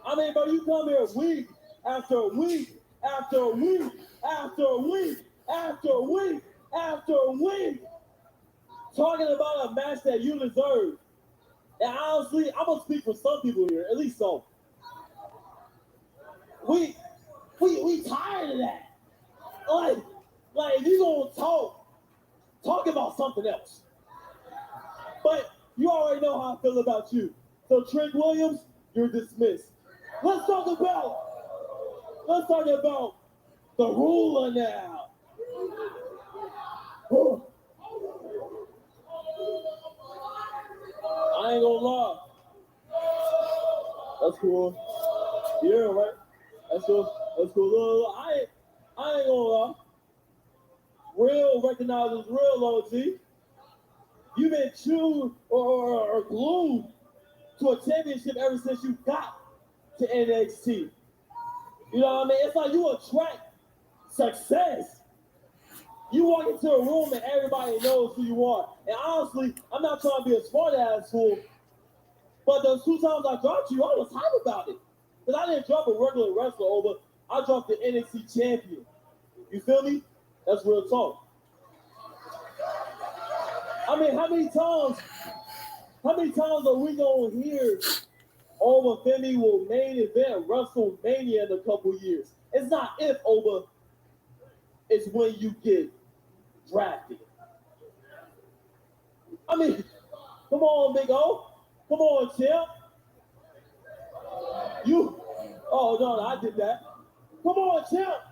Speaker 2: I mean, bro, you come here week after week after week after week after week after week talking about a match that you deserve. And honestly, I'm gonna speak for some people here, at least some. We tired of that. Like if you gonna talk about something else. But you already know how I feel about you. So Trent Williams, you're dismissed. Let's talk about the ruler now. I ain't gonna lie. That's cool. Yeah, right? That's cool. That's cool. I ain't gonna lie. Real recognizes real, OG. You've been chewed or glued to a championship ever since you got to NXT. You know what I mean? It's like you attract success. You walk into a room and everybody knows who you are. And honestly, I'm not trying to be a smart ass fool, but those 2 times I dropped you, I was hype about it. Because I didn't drop a regular wrestler over, I dropped the NXT champion. You feel me? That's real talk. I mean, how many times are we gonna hear Over Femi will main event WrestleMania in a couple years? It's not if Over, it's when you get drafted. I mean, come on, Big O. Come on, champ. No, I did that. Come on, champ.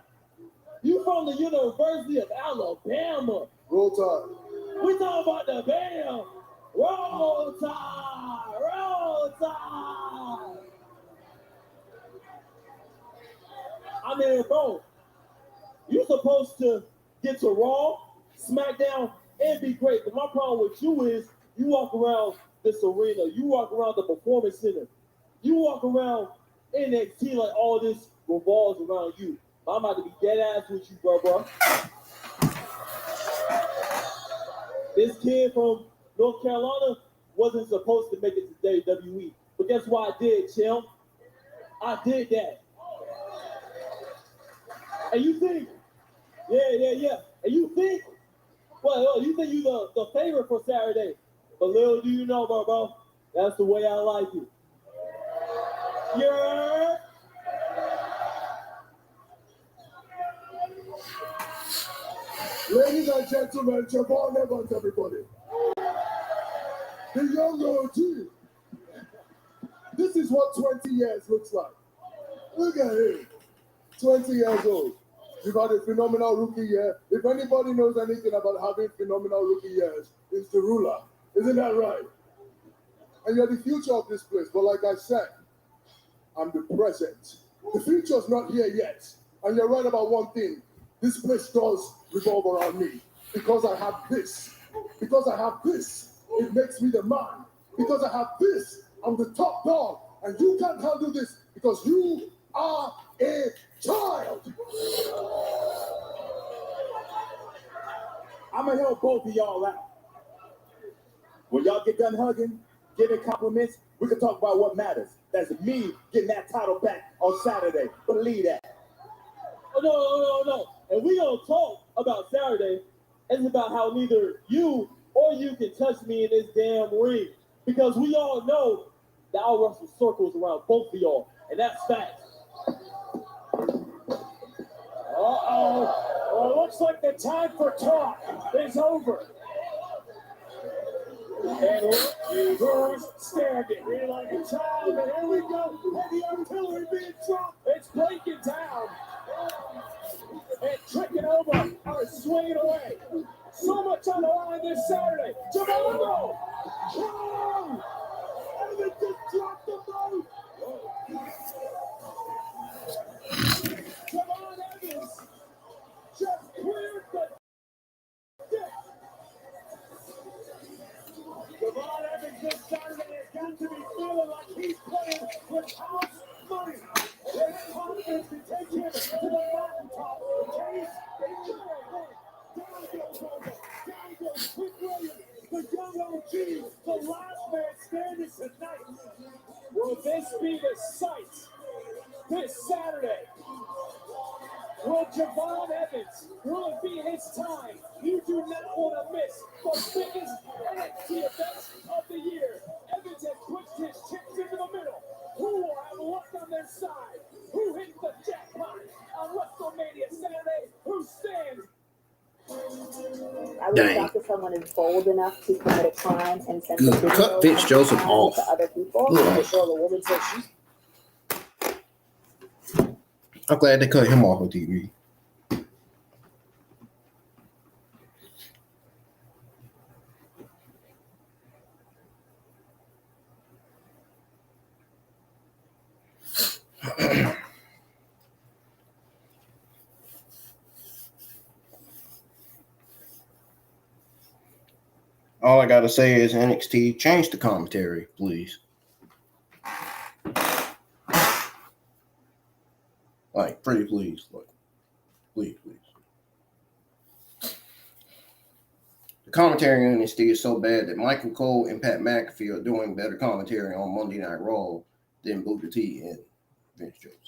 Speaker 2: You from the University of Alabama.
Speaker 3: Roll Tide.
Speaker 2: We talking about the Bam. Roll Tide. Roll Tide. I mean, bro, you supposed to get to Raw, SmackDown, and be great. But my problem with you is you walk around
Speaker 8: this arena, you walk around the Performance Center, you walk around NXT like all this revolves around you. I'm about to be dead ass with you, bro. This kid from North Carolina wasn't supposed to make it to WWE. But guess what I did, Chim? I did that. And you think, yeah. And you think, well, you think you the favorite for Saturday. But little do you know, bro, that's the way I like it. Yeah.
Speaker 3: Ladies and gentlemen, Javon Evans, everybody. The young OG. This is what 20 years looks like. Look at him. 20 years old. You've had a phenomenal rookie year. If anybody knows anything about having phenomenal rookie years, it's the ruler. Isn't that right? And you're the future of this place. But like I said, I'm the present. The future's not here yet. And you're right about one thing. This place does revolve around me. Because I have this. Because I have this, it makes me the man. Because I have this, I'm the top dog. And you can't handle this because you are a child.
Speaker 2: I'm gonna help both of y'all out. When y'all get done hugging, giving compliments, we can talk about what matters. That's me getting that title back on Saturday. Believe that.
Speaker 8: Oh, no. And we don't talk about Saturday. It's about how neither you or you can touch me in this damn ring. Because we all know that I'll wrestle circles around both of y'all. And that's facts.
Speaker 10: Well, looks like the time for talk is over. And who's standing here like a child? And here we go. And the artillery being dropped. It's breaking down. And tricking over or swinging away. So much on the line this Saturday. Jamal! Oh! Evans just dropped the boat. Jamal Evans just cleared the deck. Jamal Evans this Saturday has got to be feeling like he's playing with house money. And that confidence to take him to the mountaintop. Case, they know it. Down goes over. Down goes Quick Williams. The young OG, the last man standing tonight. Will this be the sight this Saturday? Will Javon Evans, will it be his time? You do not want to miss the biggest NXT events of the year. Evans has pushed his chips into the middle. Who will have luck on their side? Who hit the jackpot on WrestleMania Saturday? Who stands?
Speaker 16: I would shocked if someone is bold enough to commit a crime and send
Speaker 1: Good. Cut Vince Joseph off.
Speaker 16: to other people.
Speaker 1: Ugh.
Speaker 16: Before the woman says she's
Speaker 1: I'm glad they cut him off of TV. All I gotta say is NXT, change the commentary, please. Like, pretty please. Like, please. The commentary on NXT is so bad that Michael Cole and Pat McAfee are doing better commentary on Monday Night Raw than Booker T and Vince Joseph.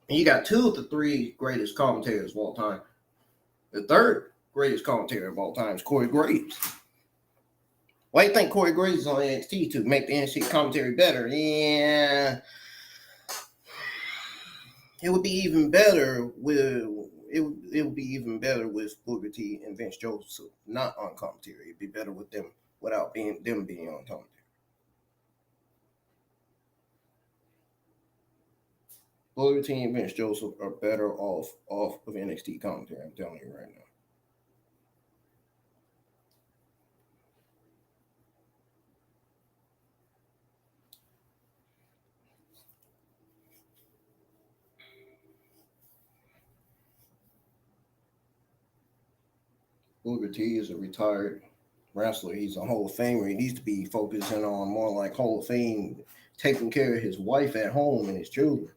Speaker 1: And you got two of the three greatest commentators of all time. The third greatest commentator of all time is Corey Graves. Why do you think Corey Graves is on NXT to make the NXT commentary better? Yeah, it would be even better with Booker T and Vince Joseph not on commentary. It'd be better with them without being on commentary. Booker T and Vince Joseph are better off of NXT commentary. I'm telling you right now. Booker T is a retired wrestler. He's a Hall of Famer. He needs to be focusing on more like Hall of Fame, taking care of his wife at home and his children.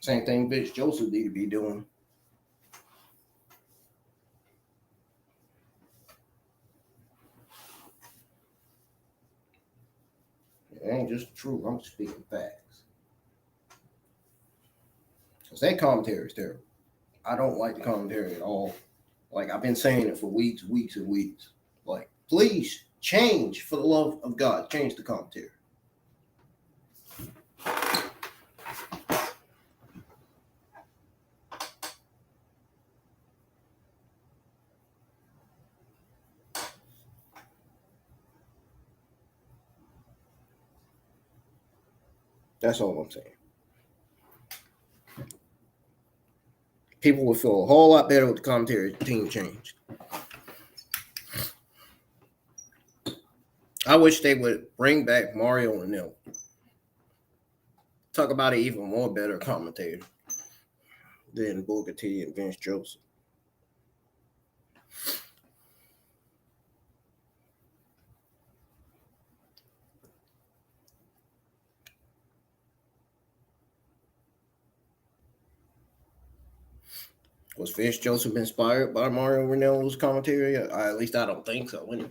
Speaker 1: Same thing Vince Joseph need to be doing. It ain't just the truth. I'm speaking facts. Because that commentary is terrible. I don't like the commentary at all. Like, I've been saying it for weeks and weeks. Like, please change, for the love of God. Change the commentary. That's all I'm saying. People would feel a whole lot better with the commentary team changed. I wish they would bring back Mario and them. Talk about an even more better commentator than Booker T and Vince Joseph. Was Vince Joseph inspired by Mario Ranello's commentary? At least I don't think so. Anyway,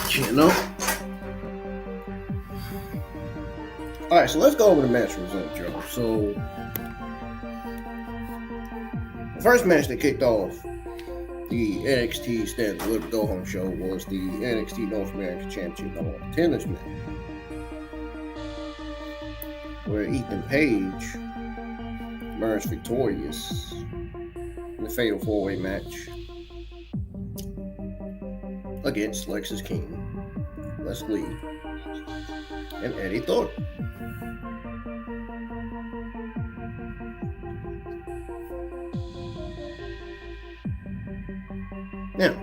Speaker 1: You know? Alright, so let's go over the match results, y'all. So, the first match that kicked off the NXT Stand Deliver Go Home show was the NXT North American Championship No Contenders match, where Ethan Page emerged victorious in the Fatal 4-Way match against Lexis King, Les Lee, and Eddie Thornton. Now,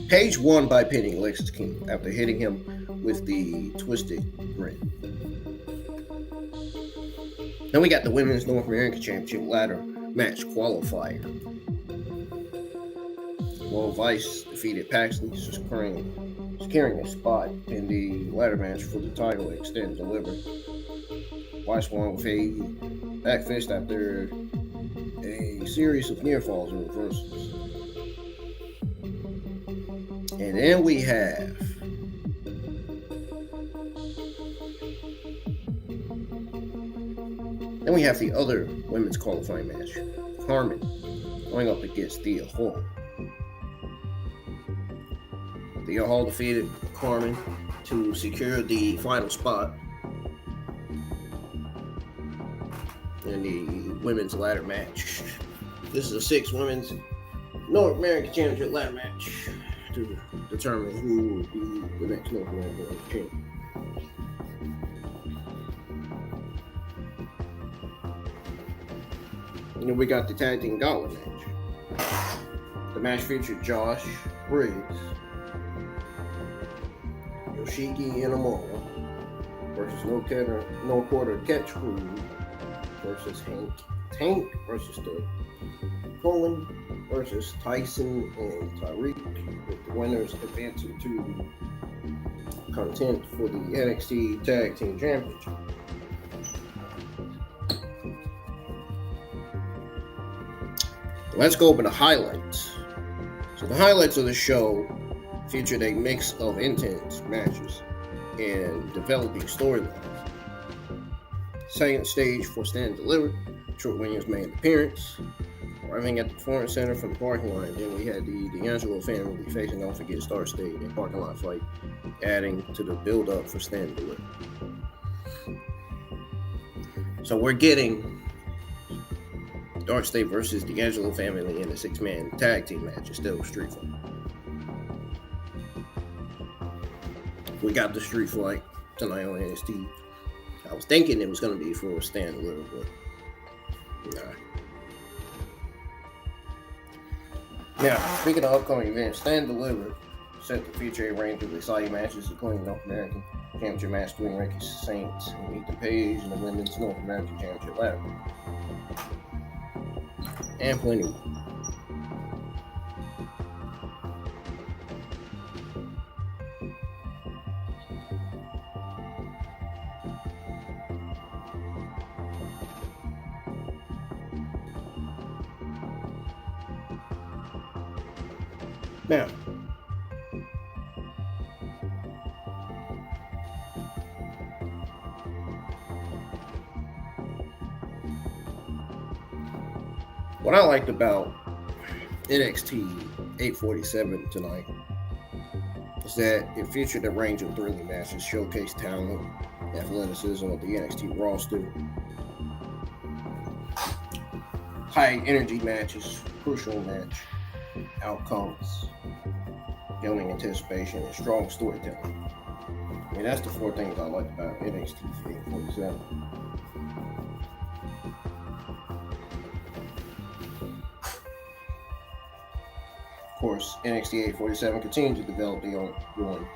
Speaker 1: Page won by pinning Lexis King after hitting him with the Twisted Grin. Then we got the Women's North American Championship ladder match qualifier. Well, Vice defeated Paxley, securing a spot in the ladder match for the title Extend Deliver. Vice won with a back fist after a series of near falls and reversals. And then we have the other women's qualifying match. Carmen going up against Thea Hall. Thea Hall defeated Carmen to secure the final spot in the women's ladder match. This is a 6 women's North American Championship ladder match to determine who will be the next North American champion. And then we got the tag team gauntlet match. The match featured Josh Briggs, Yoshiki Inamoto versus No Quarter Catch Crew versus Tank versus the Colin versus Tyson and Tyreek, with the winners advancing to contend for the NXT Tag Team Championship. Let's go over the highlights. So the highlights of the show featured a mix of intense matches and developing storylines. Second stage for Stand Delivered, Troy Williams made an appearance, arriving at the Performance Center from the parking lot. Then we had the D'Angelo family facing Don't Forget Star State and parking lot fight, adding to the build-up for Stand Delivered. So we're getting Dark State versus D'Angelo family in a 6-man tag team match instead of Street Fight. We got the Street Fight tonight on NXT. I was thinking it was going to be for Stand Deliver, but nah. Now, speaking of upcoming events, Stand Deliver set to feature a range of exciting matches, including North American Championship match between Ricky Saints and Ethan Page and the Women's North American Championship ladder. And plenty more. Now, what I liked about NXT 847 tonight is that it featured a range of thrilling matches, showcased talent, athleticism of the NXT roster, high energy matches, crucial match outcomes, building anticipation, and strong storytelling. I mean, that's the 4 things I liked about NXT 847. Of course, NXT 847 continued to develop the ongoing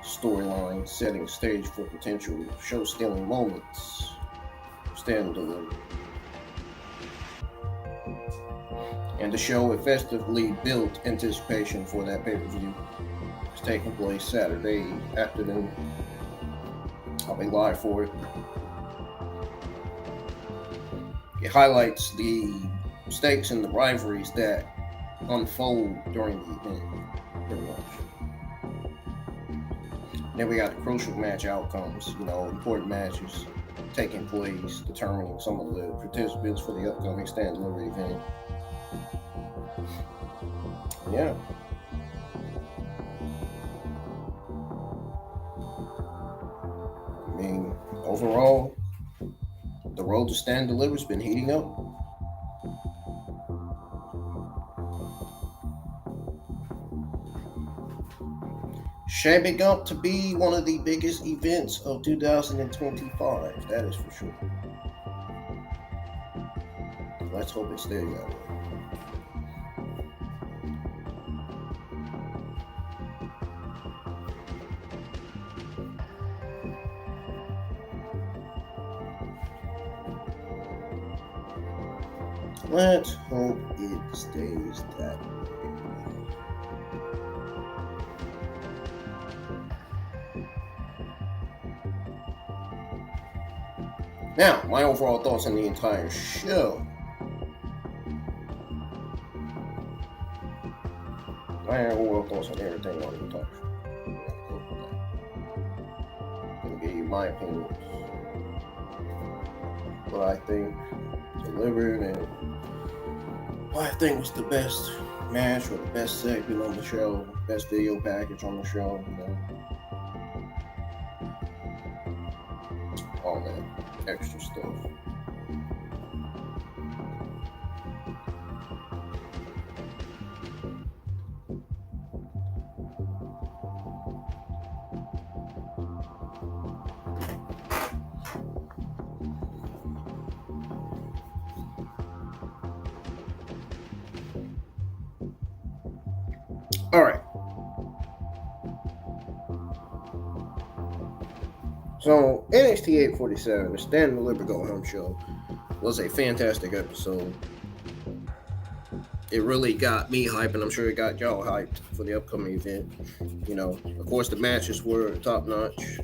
Speaker 1: storyline, setting the stage for potential show-stealing moments. Stand Deliver. And the show effectively built anticipation for that pay-per-view. It's taking place Saturday afternoon. I'll be live for it. it highlights the stakes and the rivalries that unfold during the event, pretty much. Then we got the crucial match outcomes, important matches taking place, determining some of the participants for the upcoming stand delivery event. Yeah. I mean, overall, the road to stand delivery has been heating up. Shaping up to be one of the biggest events of 2025. That is for sure. Let's hope it stays that way. Let's hope it stays that way. Now, my overall thoughts on the entire show. My overall thoughts on everything on the entire show. I'm going to give you my opinions. What I think delivered and what I think was the best match or the best segment on the show, best video package on the show, all that extra stuff. All right. So NXT 847, the Stand and Deliver Go Home show, was a fantastic episode. It really got me hyped, and I'm sure it got y'all hyped for the upcoming event. Of course, the matches were top notch,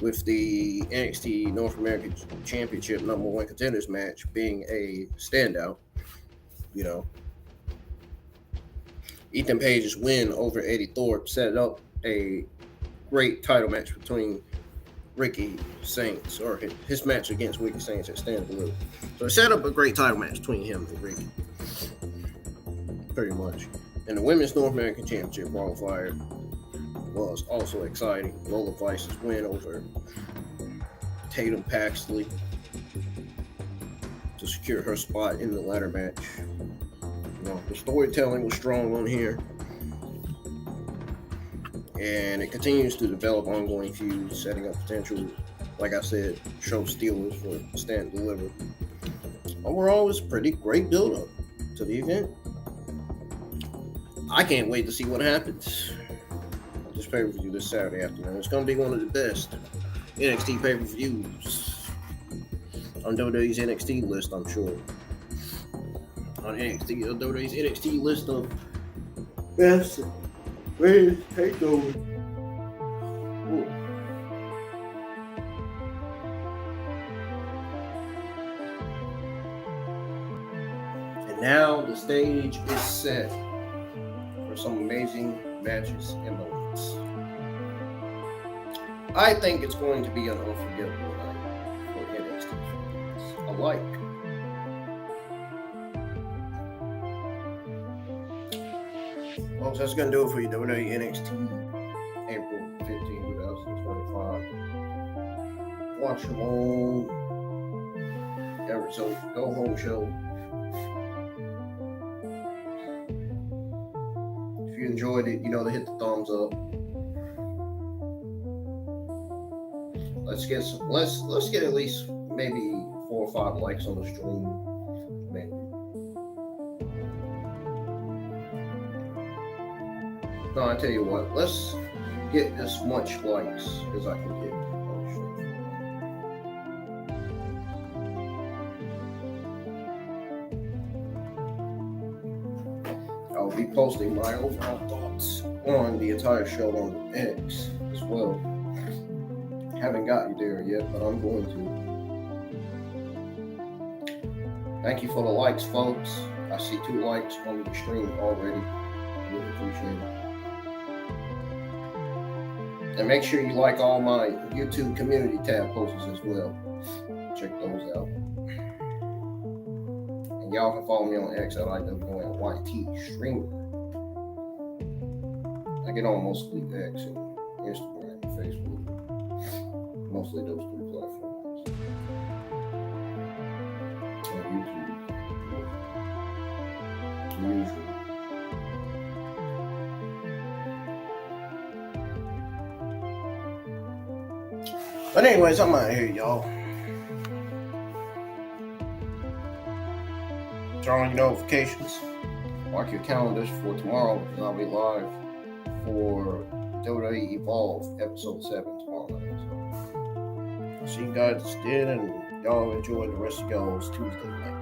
Speaker 1: with the NXT North American Championship #1 contenders match being a standout. Ethan Page's win over Eddie Thorpe set up a great title match between Ricky Saints, or his match against Ricky Saints at Stand Deliver. So it set up a great title match between him and Ricky, pretty much. And the Women's North American Championship qualifier was also exciting. Lola Vice's win over Tatum Paxley to secure her spot in the ladder match. The storytelling was strong on here, and it continues to develop ongoing feuds, setting up potential, like I said, show stealers for Stand and Deliver. Overall, it's a pretty great build-up to the event. I can't wait to see what happens at this pay-per-view this Saturday afternoon. It's going to be one of the best NXT pay-per-views on WWE's NXT list, I'm sure. On WWE's NXT list of best greatest takeover. Ooh. And now the stage is set for some amazing matches and moments. I think it's going to be an unforgettable night for NXT fans alike. Folks, that's going to do it for you, WWE NXT April 15, 2025. Watch them all. So go home show. If you enjoyed it, to hit the thumbs up. Let's get at least maybe 4 or 5 likes on the stream. Maybe. No, I tell you what, let's get as much likes as I can get. I'll be posting my overall thoughts on the entire show on X as well. Haven't gotten there yet, but I'm going to. Thank you for the likes, folks. I see 2 likes on the stream already. Really appreciate it. And make sure you like all my YouTube community tab posts as well. Check those out. And y'all can follow me on X at IWNYT Streamer. I get on mostly X and Instagram and Facebook. Mostly those 3 platforms. And YouTube. Usually. But anyways, I'm out of here, y'all. Turn on your notifications. Mark your calendars for tomorrow because I'll be live for WWE Evolve Episode 7 tomorrow night. So, see you guys then, and y'all enjoy the rest of y'all's Tuesday night.